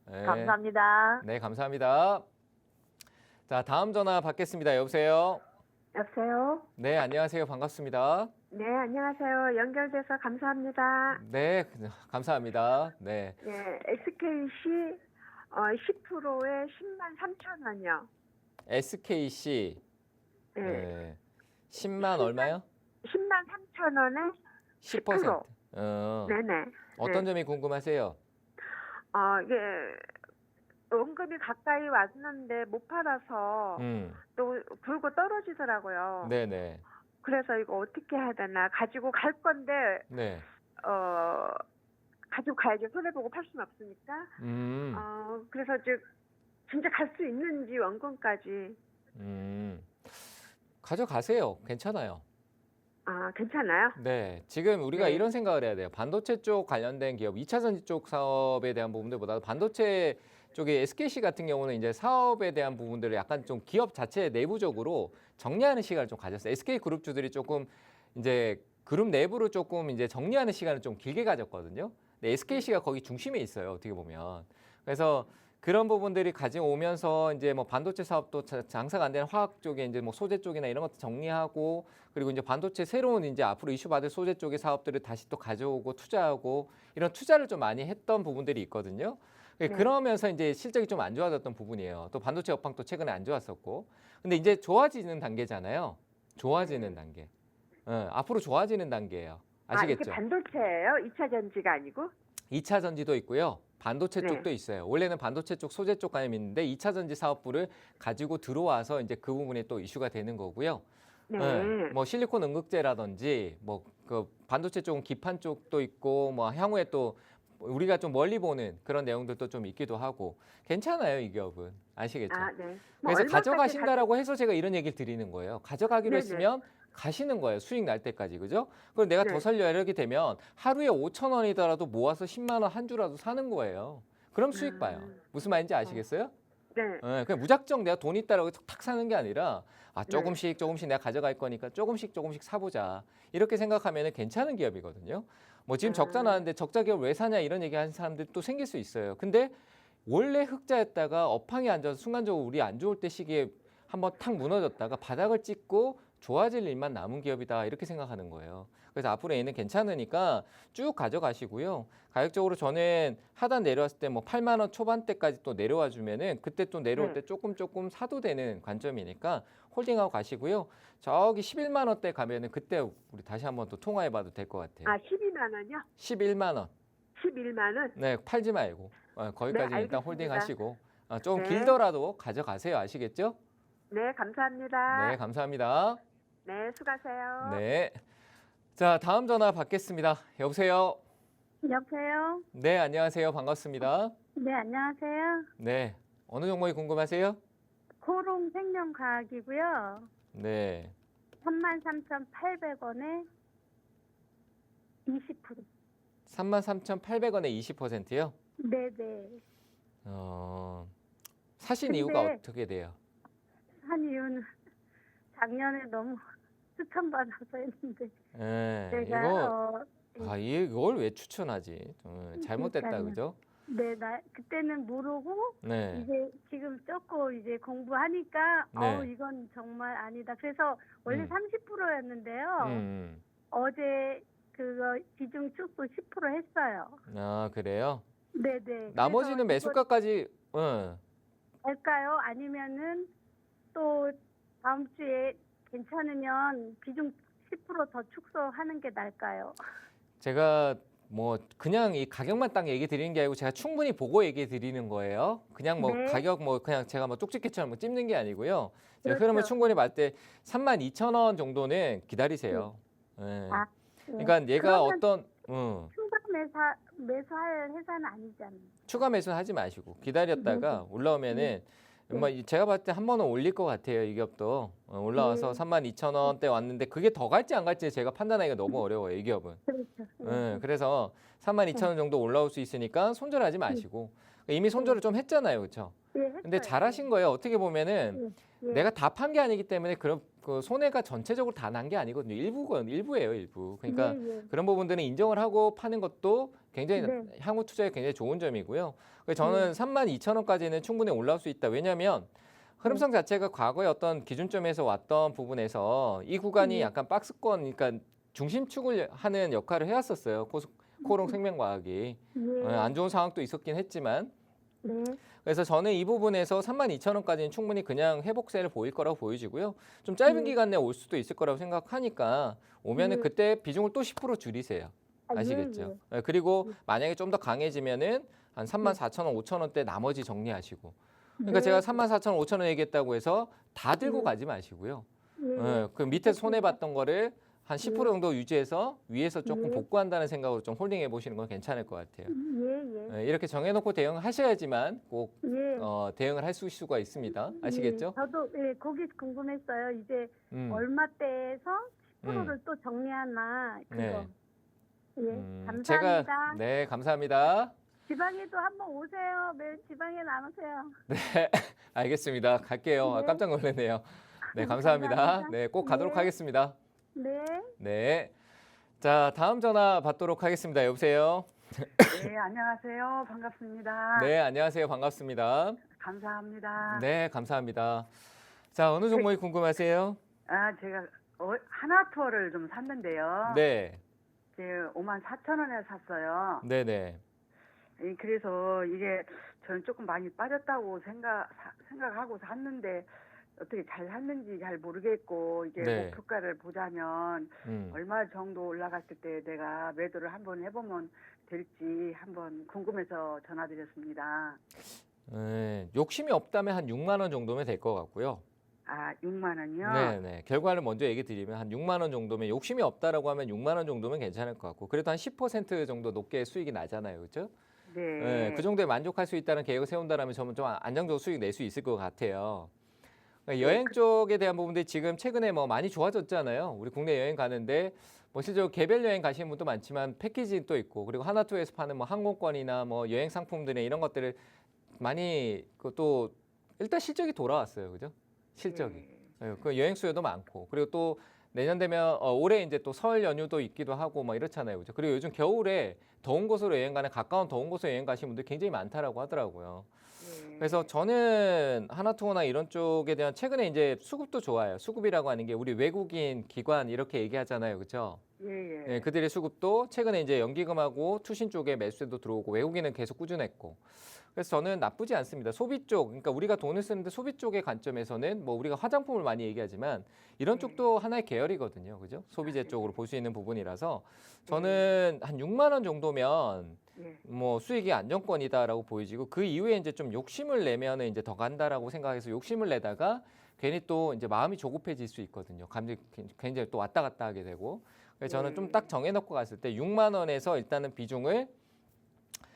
네. 감사합니다. 네, 감사합니다. 자, 다음 전화 받겠습니다. 여보세요? 여보세요? 네, 안녕하세요. 반갑습니다. 네, 안녕하세요. 연결돼서 감사합니다. 네, 감사합니다. 네. 예, SKC 10%에 103,000원이요. SKC 예. 네. 10만 얼마요? 103,000원에 10%. 네네. 어떤 점이 궁금하세요? 이게 원금이 가까이 왔는데 못 팔아서 또 불고 떨어지더라고요. 네네. 그래서 이거 어떻게 해야 되나 가지고 갈 건데 네. 가지고 가야지 손해보고 팔 수는 없으니까. 그래서 진짜 갈 수 있는지 원금까지. 가져가세요. 괜찮아요. 괜찮아요? 네. 지금 우리가 네. 이런 생각을 해야 돼요. 반도체 쪽 관련된 기업, 2차 전지 쪽 사업에 대한 부분들보다 반도체 쪽에 SKC 같은 경우는 이제 사업에 대한 부분들을 약간 좀 기업 자체 내부적으로 정리하는 시간을 좀 가졌어요. SK 그룹주들이 조금 이제 그룹 내부를 조금 이제 정리하는 시간을 좀 길게 가졌거든요. 근데 SKC가 거기 중심에 있어요. 어떻게 보면. 그래서 그런 부분들이 가져오면서 이제 뭐 반도체 사업도 장사가 안 되는 화학 쪽에 이제 뭐 소재 쪽이나 이런 것도 정리하고 그리고 이제 반도체 새로운 이제 앞으로 이슈 받을 소재 쪽의 사업들을 다시 또 가져오고 투자하고 이런 투자를 좀 많이 했던 부분들이 있거든요. 그러면서 이제 실적이 좀 안 좋아졌던 부분이에요. 또 반도체 업황도 최근에 안 좋았었고. 근데 이제 좋아지는 단계잖아요. 좋아지는 단계. 앞으로 좋아지는 단계예요. 아시겠죠? 이게 반도체예요? 2차 전지가 아니고? 2차 전지도 있고요. 반도체 네. 쪽도 있어요. 원래는 반도체 쪽, 소재 쪽 가염이 있는데 2차 전지 사업부를 가지고 들어와서 이제 그 부분이 또 이슈가 되는 거고요. 네. 예, 뭐 실리콘 응급제라든지 뭐 그 반도체 쪽은 기판 쪽도 있고 뭐 향후에 또 우리가 좀 멀리 보는 그런 내용들도 좀 있기도 하고 괜찮아요, 이 기업은. 아시겠죠? 아, 네. 뭐 그래서 얼마까지 가져가신다라고 해서 제가 이런 얘기를 드리는 거예요. 가져가기로 네네. 했으면 가시는 거예요. 수익 날 때까지. 그죠? 그럼 내가 네. 더 살려 이렇게 되면 하루에 5천 원이더라도 모아서 10만 원 한 주라도 사는 거예요. 그럼 수익 봐요. 무슨 말인지 아시겠어요? 네. 예, 그냥 무작정 내가 돈 있다라고 탁 사는 게 아니라 아, 네. 조금씩 내가 가져갈 거니까 조금씩 사보자. 이렇게 생각하면 괜찮은 기업이거든요. 뭐 지금 적자 나는데 적자 기업 왜 사냐 이런 얘기 하는 사람들이 또 생길 수 있어요. 근데 원래 흑자였다가 업황이 안 좋아서 순간적으로 우리 안 좋을 때 시기에 한번 탁 무너졌다가 바닥을 찍고 좋아질 일만 남은 기업이다 이렇게 생각하는 거예요. 그래서 앞으로 얘는 괜찮으니까 쭉 가져가시고요. 가격적으로 저는 하단 내려왔을 때 뭐 8만 원 초반대까지 또 내려와 주면은 그때 또 내려올 때 조금 사도 되는 관점이니까 홀딩하고 가시고요. 저기 11만 원대 가면은 그때 우리 다시 한번 또 통화해 봐도 될 것 같아요. 아, 12만 원이요? 11만 원. 11만 원? 네, 팔지 말고 거기까지 네, 일단 알겠습니다. 홀딩하시고 좀 네. 길더라도 가져가세요. 아시겠죠? 네, 감사합니다. 네, 감사합니다. 네, 수고하세요. 네. 자, 다음 전화 받겠습니다. 여보세요? 여보세요? 네, 안녕하세요. 반갑습니다. 네, 안녕하세요. 네. 어느 종목이 궁금하세요? 코롱 생명과학이고요. 네. 33,800원에 20%. 33,800원에 20%요? 네네. 사신 근데 이유가 어떻게 돼요? 한 이유는 작년에 너무 추천받아서 했는데 네, 제가 이걸 왜 추천하지? 잘못됐다, 그러니까요. 그죠? 네, 그때는 모르고 네. 이제 지금 조금 이제 공부하니까 네. 이건 정말 아니다. 그래서 원래 30%였는데요. 어제 그거 비중 축소 10% 했어요. 아, 그래요? 네네. 나머지는 매수가까지, 할까요? 아니면은 또 다음 주에 괜찮으면 비중 10% 더 축소하는 게 나을까요? 제가 뭐 그냥 이 가격만 딱 얘기 드리는 게 아니고 제가 충분히 보고 얘기 드리는 거예요. 그냥 뭐 네. 가격 뭐 그냥 제가 뭐 쪽집게처럼 뭐 찝는 게 아니고요. 제가 그렇죠. 흐름을 충분히 봤을 때 32,000원 정도는 기다리세요. 네. 아, 그러니까 얘가 그러면 어떤 추가 매수할 회사는 아니잖아요. 추가 매수는 하지 마시고 기다렸다가 올라오면은 뭐 제가 봤을 때 한 번은 올릴 것 같아요. 이 기업도 올라와서 32,000원대 왔는데 그게 더 갈지 안 갈지 제가 판단하기가 너무 어려워요. 이 기업은. 그렇죠. 그래서 32,000원 정도 올라올 수 있으니까 손절하지 마시고 이미 손절을 좀 했잖아요. 그렇죠? 근데 잘하신 거예요. 어떻게 보면은 내가 다 판 게 아니기 때문에 그런 그 손해가 전체적으로 다 난 게 아니거든요. 일부예요, 일부. 그러니까 그런 부분들은 인정을 하고 파는 것도 굉장히 향후 투자에 굉장히 좋은 점이고요. 그래서 저는 32,000원까지는 충분히 올라올 수 있다. 왜냐하면 흐름성 자체가 과거의 어떤 기준점에서 왔던 부분에서 이 구간이 약간 박스권, 그러니까 중심축을 하는 역할을 해왔었어요. 코롱 생명과학이. 안 좋은 상황도 있었긴 했지만. 그래서 저는 이 부분에서 32,000원까지는 충분히 그냥 회복세를 보일 거라고 보여지고요. 좀 짧은 기간 내에 올 수도 있을 거라고 생각하니까 오면은 그때 비중을 또 10% 줄이세요. 아시겠죠? 그리고 만약에 좀 더 강해지면은 한 34,000원, 5,000원대 나머지 정리하시고. 그러니까 제가 34,000원, 5,000원 얘기했다고 해서 다 들고 가지 마시고요. 그 밑에 손해 봤던 거를 한 10% 정도 유지해서 위에서 조금 복구한다는 생각으로 좀 홀딩해 보시는 건 괜찮을 것 같아요. 이렇게 정해놓고 대응하셔야지만 꼭 대응을 할 수가 있습니다. 아시겠죠? 저도 거기 궁금했어요. 이제 얼마대에서 10%를 또 정리하나 그거. 네. 감사합니다. 네, 감사합니다. 지방에도 한번 오세요. 매일 지방에 나오세요. 네, 알겠습니다. 갈게요. 깜짝 놀랐네요. 네, 감사합니다. 네, 꼭 가도록 하겠습니다. 네. 네. 자, 다음 전화 받도록 하겠습니다. 여보세요? 네, 안녕하세요. 반갑습니다. 네, 안녕하세요. 반갑습니다. 감사합니다. 네, 감사합니다. 자, 어느 종목이 궁금하세요? 제가 하나투어를 좀 샀는데요. 네. 54,000원에 샀어요. 네네. 그래서 이게 저는 조금 많이 빠졌다고 생각하고 샀는데 어떻게 잘 샀는지 잘 모르겠고 이게 목표가를 보자면 얼마 정도 올라갔을 때 내가 매도를 한번 해보면 될지 한번 궁금해서 전화드렸습니다. 욕심이 없다면 한 6만 원 정도면 될 것 같고요. 아, 6만 원이요? 네네. 결과를 먼저 얘기 드리면 한 6만 원 정도면 욕심이 없다라고 하면 6만 원 정도면 괜찮을 것 같고 그래도 한 10% 정도 높게 수익이 나잖아요. 그렇죠? 네. 네, 그 정도에 만족할 수 있다는 계획을 세운다면 저는 좀 안정적으로 수익 낼 수 있을 것 같아요. 그러니까 여행 쪽에 대한 부분들이 지금 최근에 뭐 많이 좋아졌잖아요. 우리 국내 여행 가는데 뭐 실제로 개별 여행 가시는 분도 많지만 패키지 또 있고 그리고 하나투어에서 파는 뭐 항공권이나 뭐 여행 상품들의 이런 것들을 많이 또 일단 실적이 돌아왔어요. 그죠? 실적이. 네, 그 여행 수요도 많고 그리고 또 내년 되면 올해 이제 또 설 연휴도 있기도 하고 뭐 이렇잖아요. 그죠? 그리고 요즘 겨울에 더운 곳으로 여행 가는 가까운 더운 곳으로 여행 가시는 분들 굉장히 많다라고 하더라고요. 그래서 저는 하나투어나 이런 쪽에 대한 최근에 이제 수급도 좋아요. 수급이라고 하는 게 우리 외국인 기관 이렇게 얘기하잖아요. 그렇죠? 예. 네, 그들의 수급도 최근에 이제 연기금하고 투신 쪽에 매수세도 들어오고 외국인은 계속 꾸준했고. 그래서 저는 나쁘지 않습니다. 소비 쪽, 그러니까 우리가 돈을 쓰는데 소비 쪽의 관점에서는 뭐 우리가 화장품을 많이 얘기하지만 이런 쪽도 하나의 계열이거든요. 그죠? 소비재 쪽으로 볼 수 있는 부분이라서 저는 한 6만 원 정도면 뭐 수익이 안정권이다라고 보여지고 그 이후에 이제 좀 욕심을 내면은 이제 더 간다라고 생각해서 욕심을 내다가 괜히 또 이제 마음이 조급해질 수 있거든요. 감정이 굉장히 또 왔다 갔다 하게 되고. 그래서 저는 좀 딱 정해놓고 갔을 때 6만 원에서 일단은 비중을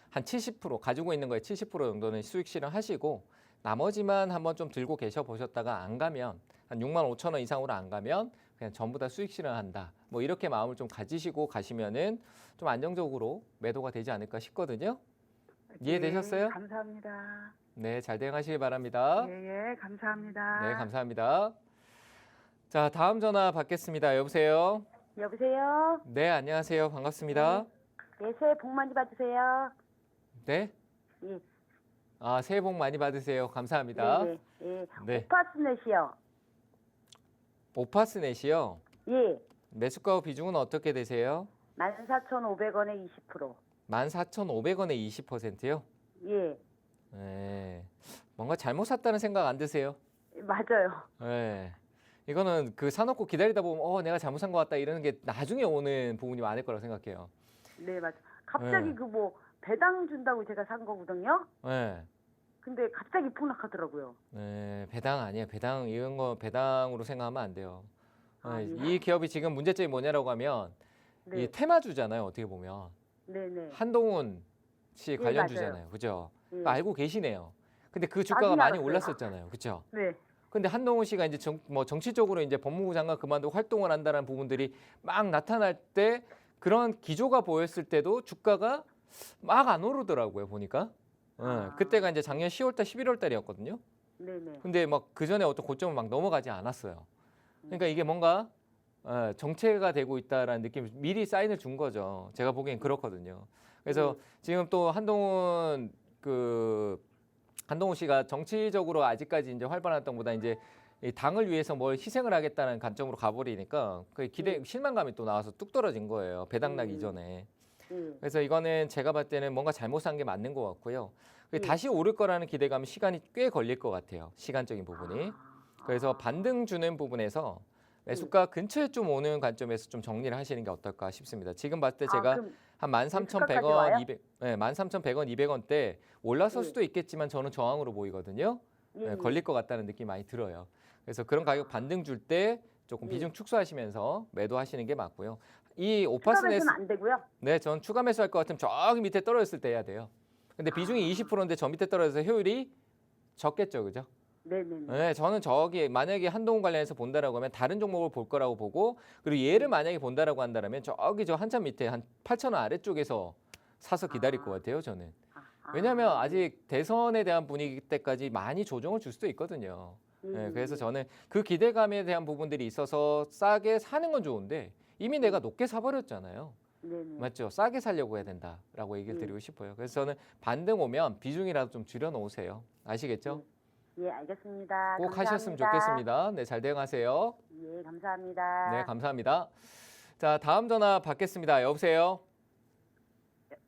한 70% 가지고 있는 거에 70% 정도는 수익 실현하시고 나머지만 한번 좀 들고 계셔 보셨다가 안 가면 한 6만 5천 원 이상으로 안 가면 그냥 전부 다 수익 실현한다. 뭐 이렇게 마음을 좀 가지시고 가시면은 좀 안정적으로 매도가 되지 않을까 싶거든요. 이해되셨어요? 감사합니다. 네, 잘 대응하시기 바랍니다. 예, 감사합니다. 네, 감사합니다. 자, 다음 전화 받겠습니다. 여보세요? 여보세요? 네, 안녕하세요. 반갑습니다. 네, 새해 복 많이 받으세요. 네? 예. 아, 새해 복 많이 받으세요. 감사합니다. 네, 네. 네. 오파스넷이요. 오파스넷이요? 예. 매수가 비중은 어떻게 되세요? 14,500원에 20%. 14,500원에 20%요? 예. 네. 뭔가 잘못 샀다는 생각 안 드세요? 맞아요. 네. 이거는 그 사놓고 기다리다 보면 내가 잘못 산 것 같다 이러는 게 나중에 오는 부분이 많을 거라고 생각해요. 네, 맞아. 갑자기 네. 그 뭐 배당 준다고 제가 산 거거든요. 네. 근데 갑자기 폭락하더라고요. 네, 배당 아니에요. 배당 이런 거 배당으로 생각하면 안 돼요. 아, 네, 예. 이 기업이 지금 문제점이 뭐냐라고 하면 네. 이 테마주잖아요. 어떻게 보면 네네. 한동훈 씨 예, 관련주잖아요. 그죠? 예. 알고 계시네요. 근데 그 주가가 많이 알았어요. 올랐었잖아요. 그죠? 네. 근데 한동훈 씨가 이제 정치적으로 이제 법무부 장관 그만두고 활동을 한다는 부분들이 막 나타날 때 그런 기조가 보였을 때도 주가가 막 안 오르더라고요. 보니까. 그때가 이제 작년 10월달, 11월달이었거든요. 네네. 근데 막 그 전에 어떤 고점을 막 넘어가지 않았어요. 그러니까 이게 뭔가 정체가 되고 있다라는 느낌, 미리 사인을 준 거죠. 제가 보기엔 그렇거든요. 그래서 지금 또 한동훈 씨가 정치적으로 아직까지 이제 활발했던 것보다 이제 이 당을 위해서 뭘 희생을 하겠다는 관점으로 가버리니까 그 실망감이 또 나와서 뚝 떨어진 거예요. 배당 나기 이전에. 그래서 이거는 제가 봤을 때는 뭔가 잘못 산 게 맞는 것 같고요. 다시 오를 거라는 기대감은 시간이 꽤 걸릴 것 같아요. 시간적인 부분이. 그래서 반등 주는 부분에서 매수가 근처에 좀 오는 관점에서 좀 정리를 하시는 게 어떨까 싶습니다. 지금 봤을 때 제가 한 13,100원, 13,100원, 200원대 올라설 수도 있겠지만 저는 저항으로 보이거든요. 걸릴 것 같다는 느낌이 많이 들어요. 그래서 그런 가격 반등 줄 때 조금 비중 축소하시면서 매도하시는 게 맞고요. 이 오파스넷 추가 매수는 안 되고요. 네, 전 추가 매수할 것 같으면 저기 밑에 떨어졌을 때 해야 돼요. 근데 비중이 20%인데 저 밑에 떨어져서 효율이 적겠죠, 그죠? 네네네. 네, 저는 저기 만약에 한동훈 관련해서 본다라고 하면 다른 종목을 볼 거라고 보고 그리고 얘를 만약에 본다라고 한다면 저기 저 한참 밑에 한 8,000원 아래쪽에서 사서 기다릴 것 같아요, 저는. 왜냐하면 아직 대선에 대한 분위기 때까지 많이 조정을 줄 수도 있거든요. 네, 그래서 저는 그 기대감에 대한 부분들이 있어서 싸게 사는 건 좋은데 이미 내가 높게 사버렸잖아요. 네네. 맞죠? 싸게 살려고 해야 된다라고 얘기를 드리고 싶어요. 그래서 저는 반등 오면 비중이라도 좀 줄여놓으세요. 아시겠죠? 예, 알겠습니다. 꼭 감사합니다. 하셨으면 좋겠습니다. 네, 잘 대응하세요. 예, 감사합니다. 네, 감사합니다. 자, 다음 전화 받겠습니다. 여보세요?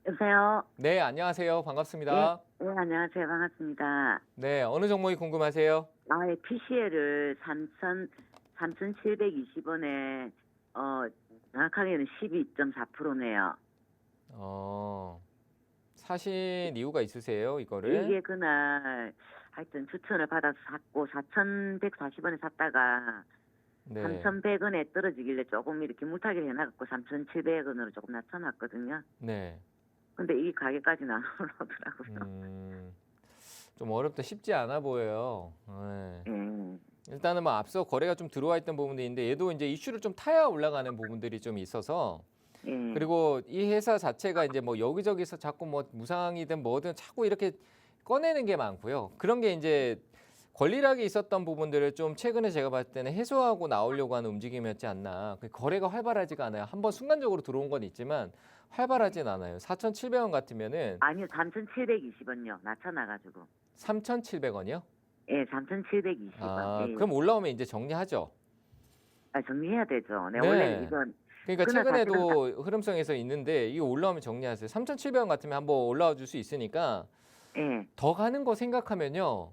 여보세요. 네, 안녕하세요. 반갑습니다. 네, 안녕하세요. 반갑습니다. 네, 어느 종목이 궁금하세요? 예, TCL을 3,720원에 정확하게는 12.4%네요. 사신 이유가 있으세요, 이거를? 이게 그날 하여튼 추천을 받아서 샀고 4,140원에 샀다가 네. 3,100원에 떨어지길래 조금 이렇게 물타기를 해놔갖고 3,700원으로 조금 낮춰놨거든요. 네. 근데 이 가격까지는 안 올라오더라고요. 좀 어렵다, 쉽지 않아 보여요. 네. 예. 일단은 뭐 앞서 거래가 좀 들어와 있던 부분들이 있는데 얘도 이제 이슈를 좀 타야 올라가는 부분들이 좀 있어서 예. 그리고 이 회사 자체가 이제 뭐 여기저기서 자꾸 뭐 무상이든 뭐든 자꾸 이렇게 꺼내는 게 많고요. 그런 게 이제 권리락이 있었던 부분들을 좀 최근에 제가 봤을 때는 해소하고 나오려고 하는 움직임이었지 않나. 거래가 활발하지가 않아요. 한번 순간적으로 들어온 건 있지만 활발하진 않아요. 4,700원 같으면은 아니요, 3,720원요. 낮춰놔가지고. 3,700원이요? 예, 3,720원. 아, 예. 그럼 올라오면 이제 정리하죠. 아, 정리해야 되죠. 네, 네. 원래 이건 그러니까 그날 최근에도 흐름성에서 있는데 이거 올라오면 정리하세요. 3,700원 같으면 한번 올라와 줄 수 있으니까 예, 더 가는 거 생각하면요.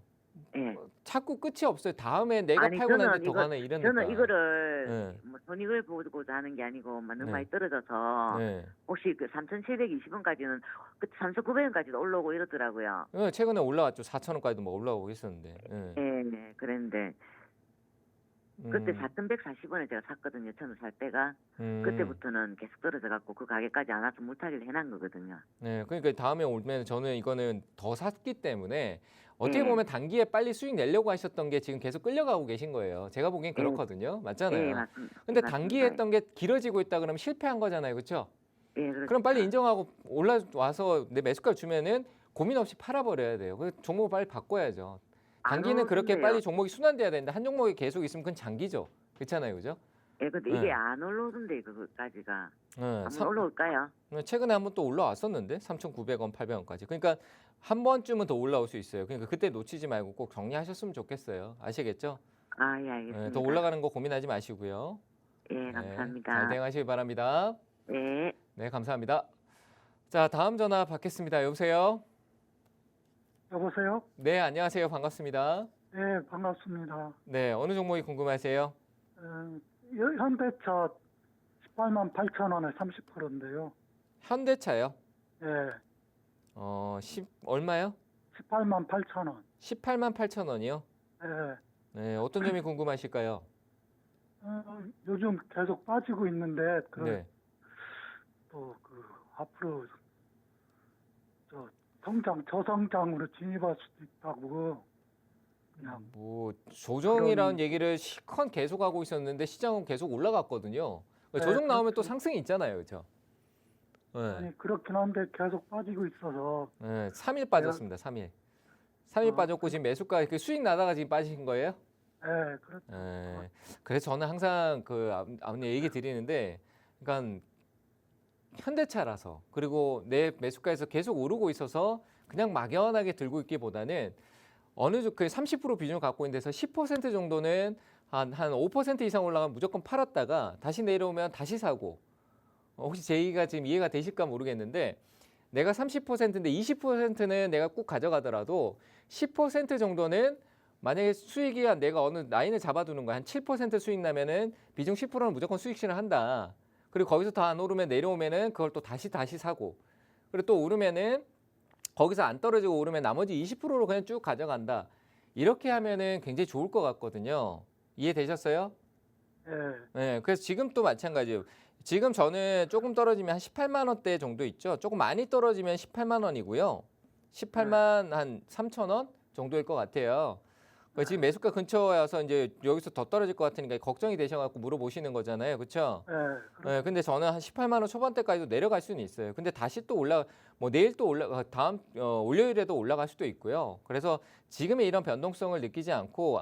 예. 자꾸 끝이 없어요. 다음에 내가 아니, 팔고 난 저는 뒤 더 가는 이러니까. 저는 이거를 네. 뭐 손익을 보고자 하는 게 아니고 막 너무 네. 많이 떨어져서 네. 혹시 그 3,720원까지는 그 3,900원까지도 올라오고 이러더라고요. 최근에 올라왔죠. 4,000원까지도 뭐 올라오고 있었는데. 네. 예, 네. 그랬는데 그때 4,140원에 제가 샀거든요. 처음 살 때가. 그때부터는 계속 떨어져 갖고 그 가격까지 안 와서 물타기를 해놓은 거거든요. 네, 그러니까 다음에 오면 저는 이거는 더 샀기 때문에 어떻게 네. 보면 단기에 빨리 수익 내려고 하셨던 게 지금 계속 끌려가고 계신 거예요. 제가 보기엔 네. 맞거든요. 맞잖아요. 예, 맞습니다. 근데 예, 단기에 맞습니다. 했던 게 길어지고 있다 그러면 실패한 거잖아요. 그렇죠? 예, 그렇죠. 그럼 빨리 인정하고 올라와서 내 매수가 주면은 고민 없이 팔아버려야 돼요. 그 종목을 빨리 바꿔야죠. 단기는 안 그렇게 오던데요. 빨리 종목이 순환돼야 되는데 한 종목이 계속 있으면 그건 장기죠. 그렇잖아요. 그죠? 예, 근데 네. 이게 안 올라오던데 그거까지가. 네, 한번 올라올까요? 최근에 한번 또 올라왔었는데 3,900원, 800원까지. 그러니까 한 번쯤은 더 올라올 수 있어요. 그러니까 그때 놓치지 말고 꼭 정리하셨으면 좋겠어요. 아시겠죠? 아, 예, 알겠습니다. 네, 더 올라가는 거 고민하지 마시고요. 예, 네, 감사합니다. 잘 대응하시기 바랍니다. 네. 네, 감사합니다. 자, 다음 전화 받겠습니다. 여보세요? 여보세요? 네, 안녕하세요. 반갑습니다. 네, 반갑습니다. 네, 어느 종목이 궁금하세요? 현대차 18만 8천 원에 30%인데요. 현대차요? 예, 얼마요? 18만 8천 원. 18만 8천 원이요? 예, 네, 어떤 점이 궁금하실까요? 요즘 계속 빠지고 있는데 네. 또 앞으로 저성장으로 진입할 수도 있다고 그냥. 뭐 조정이라는 얘기를 실컷 계속하고 있었는데 시장은 계속 올라갔거든요. 네, 조정 나오면 또 그렇죠. 상승이 있잖아요. 그렇죠? 네. 아니 그렇긴 한데 계속 빠지고 있어서. 네, 3일 빠졌습니다. 3일. 3일 빠졌고 지금 매수가 수익 나다가 지금 빠지신 거예요? 예, 그렇죠. 네. 그래서 저는 항상 아버님 얘기 드리는데, 그러니까 현대차라서 그리고 내 매수가에서 계속 오르고 있어서 그냥 막연하게 들고 있기보다는 어느 정도 30% 비중을 갖고 있는 데서 10% 정도는 한 5% 이상 올라가면 무조건 팔았다가 다시 내려오면 다시 사고. 혹시 제 얘기가 지금 이해가 되실까 모르겠는데, 내가 30%인데 20%는 내가 꼭 가져가더라도 10% 정도는 만약에 수익이 내가 어느 라인을 잡아두는 거야. 한 7% 수익 나면은 비중 10%는 무조건 수익 실현 한다. 그리고 거기서 더 안 오르면 내려오면은 그걸 또 다시 사고. 그리고 또 오르면은 거기서 안 떨어지고 오르면 나머지 20%로 그냥 쭉 가져간다. 이렇게 하면은 굉장히 좋을 것 같거든요. 이해되셨어요? 예, 네, 그래서 지금 또 마찬가지예요. 지금 저는 조금 떨어지면 한 18만 원대 정도 있죠. 조금 많이 떨어지면 18만 원이고요. 18만 한 3천 원 정도일 것 같아요. 지금 매수가 근처에 와서 이제 여기서 더 떨어질 것 같으니까 걱정이 되셔갖고 물어보시는 거잖아요. 그렇죠? 예, 네, 근데 저는 한 18만 원 초반대까지도 내려갈 수는 있어요. 근데 다시 또 뭐 내일 또 다음 월요일에도 올라갈 수도 있고요. 그래서 지금의 이런 변동성을 느끼지 않고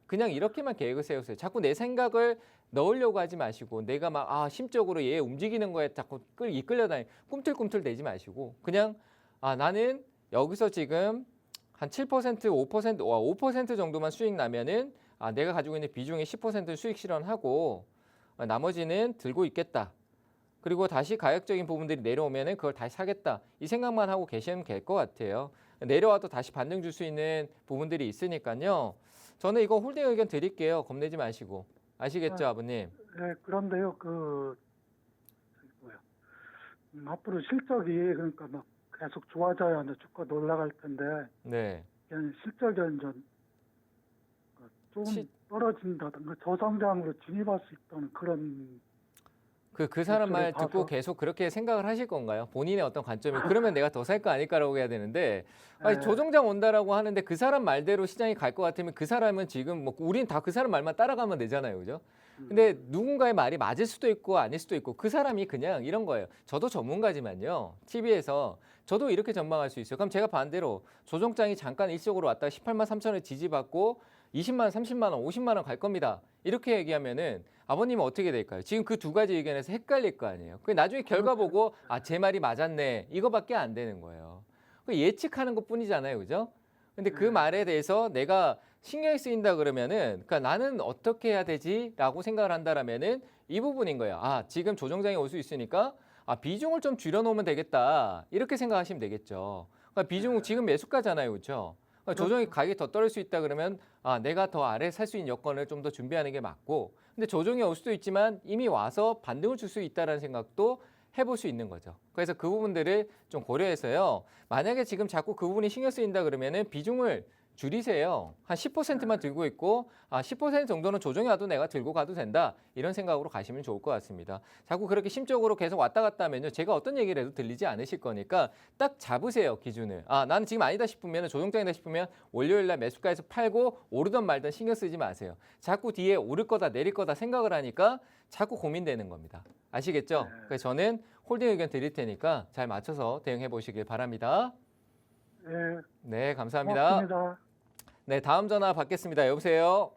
그냥 이렇게만 계획을 세우세요. 자꾸 내 생각을 넣으려고 하지 마시고 내가 막 심적으로 얘 움직이는 거에 자꾸 이끌려다니 꿈틀꿈틀 대지 마시고 그냥 나는 여기서 지금 한 7%, 5% 정도만 수익 나면은 내가 가지고 있는 비중의 10% 수익 실현하고 나머지는 들고 있겠다. 그리고 다시 가격적인 부분들이 내려오면은 그걸 다시 사겠다. 이 생각만 하고 계시면 될 것 같아요. 내려와도 다시 반등 줄 수 있는 부분들이 있으니까요. 저는 이거 홀딩 의견 드릴게요. 겁내지 마시고. 아시겠죠, 아버님? 예, 그런데요, 앞으로 실적이 그러니까 막 계속 좋아져야 주가도 올라갈 텐데. 네. 그냥 실적이 좀 조금 떨어진다든가 저성장으로 진입할 수 있다는 그런 그 사람 말 듣고 계속 그렇게 생각을 하실 건가요? 본인의 어떤 관점이 그러면 내가 더 살 거 아닐까라고 해야 되는데 아니, 조정장 온다라고 하는데 그 사람 말대로 시장이 갈 것 같으면 그 사람은 지금 뭐 우린 다 그 사람 말만 따라가면 되잖아요, 그죠? 근데 누군가의 말이 맞을 수도 있고 아닐 수도 있고 그 사람이 그냥 이런 거예요. 저도 전문가지만요. TV에서 저도 이렇게 전망할 수 있어요. 그럼 제가 반대로 조정장이 잠깐 일시적으로 왔다가 18만 3천을 지지받고 20만 원, 30만 원, 50만 원 갈 겁니다. 이렇게 얘기하면은 아버님은 어떻게 될까요? 지금 그 두 가지 의견에서 헷갈릴 거 아니에요. 그 나중에 결과 보고 아, 제 말이 맞았네. 이거밖에 안 되는 거예요. 예측하는 것뿐이잖아요, 그죠? 근데 그 말에 대해서 내가 신경이 쓰인다 그러면은, 그러니까 나는 어떻게 해야 되지라고 생각을 한다라면은 이 부분인 거예요. 아, 지금 조정장이 올 수 있으니까 아, 비중을 좀 줄여놓으면 되겠다. 이렇게 생각하시면 되겠죠. 그러니까 비중 지금 매수가잖아요, 그렇죠? 그러니까 조정이 가격이 더 떨어질 수 있다 그러면 아, 내가 더 아래 살 수 있는 여건을 좀 더 준비하는 게 맞고, 근데 조정이 올 수도 있지만 이미 와서 반등을 줄 수 있다라는 생각도 해볼 수 있는 거죠. 그래서 그 부분들을 좀 고려해서요. 만약에 지금 자꾸 그 부분이 신경 쓰인다 그러면은 비중을 줄이세요. 한 10%만 들고 있고 10% 정도는 조정이 와도 내가 들고 가도 된다. 이런 생각으로 가시면 좋을 것 같습니다. 자꾸 그렇게 심적으로 계속 왔다 갔다 하면요. 제가 어떤 얘기를 해도 들리지 않으실 거니까 딱 잡으세요. 기준을. 아, 나는 지금 아니다 싶으면 조정장이다 싶으면 월요일 날 매수가에서 팔고 오르던 말던 신경 쓰지 마세요. 자꾸 뒤에 오를 거다 내릴 거다 생각을 하니까 자꾸 고민되는 겁니다. 아시겠죠? 그래서 저는 홀딩 의견 드릴 테니까 잘 맞춰서 대응해 보시길 바랍니다. 네, 감사합니다. 고맙습니다. 네, 다음 전화 받겠습니다. 여보세요.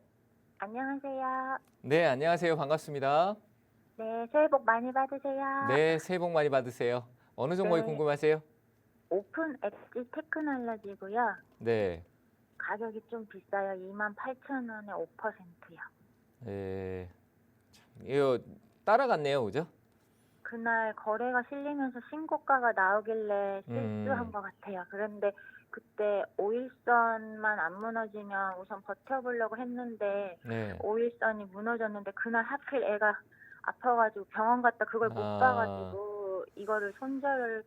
안녕하세요. 네, 안녕하세요. 반갑습니다. 네, 새해 복 많이 받으세요. 네, 새해 복 많이 받으세요. 어느 종목이 네. 궁금하세요? 오픈 엣지 테크놀로지고요. 네. 가격이 좀 비싸요. 28,000원에 5%요. 네. 이거 따라갔네요, 그죠? 그날 거래가 실리면서 신고가가 나오길래 실수한 것 같아요. 그런데 그때 5일선만 안 무너지면 우선 버텨보려고 했는데 네. 5일선이 무너졌는데 그날 하필 애가 아파가지고 병원 갔다 그걸 못 봐가지고 이거를 손절을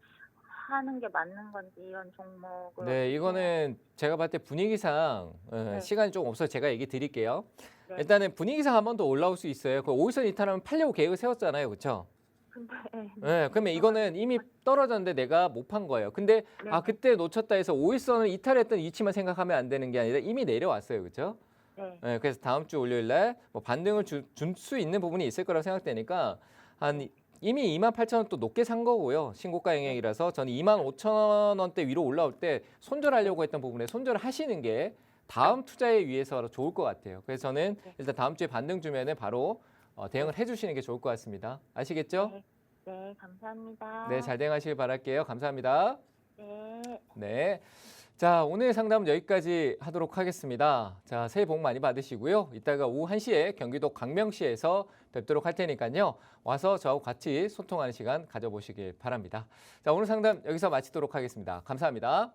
하는 게 맞는 건지 이런 종목을. 네, 이거는 제가 봤을 때 분위기상 네. 시간이 조금 없어서 제가 얘기 드릴게요. 네. 일단은 분위기상 한 번 더 올라올 수 있어요. 그 5일선 이탈하면 팔려고 계획을 세웠잖아요, 그렇죠? 근데 네, 그러면 이거는 이미 떨어졌는데 내가 못 판 거예요. 근데 네. 그때 놓쳤다 해서 5일선을 이탈했던 위치만 생각하면 안 되는 게 아니라 이미 내려왔어요, 그렇죠? 네. 네, 그래서 다음 주 월요일 날 뭐 반등을 줄 수 있는 부분이 있을 거라고 생각되니까 이미 28,000원 또 높게 산 거고요. 신고가 영역이라서 저는 25,000원대 위로 올라올 때 손절하려고 했던 부분에 손절을 하시는 게 다음 투자에 위해서 좋을 것 같아요. 그래서 저는 일단 다음 주에 반등 주면은 바로 대응을 해주시는 게 좋을 것 같습니다. 아시겠죠? 네, 감사합니다. 네, 잘 대응하시길 바랄게요. 감사합니다. 네. 네. 자, 오늘 상담은 여기까지 하도록 하겠습니다. 자, 새해 복 많이 받으시고요. 이따가 오후 1시에 경기도 광명시에서 뵙도록 할 테니까요. 와서 저하고 같이 소통하는 시간 가져보시길 바랍니다. 자, 오늘 상담 여기서 마치도록 하겠습니다. 감사합니다.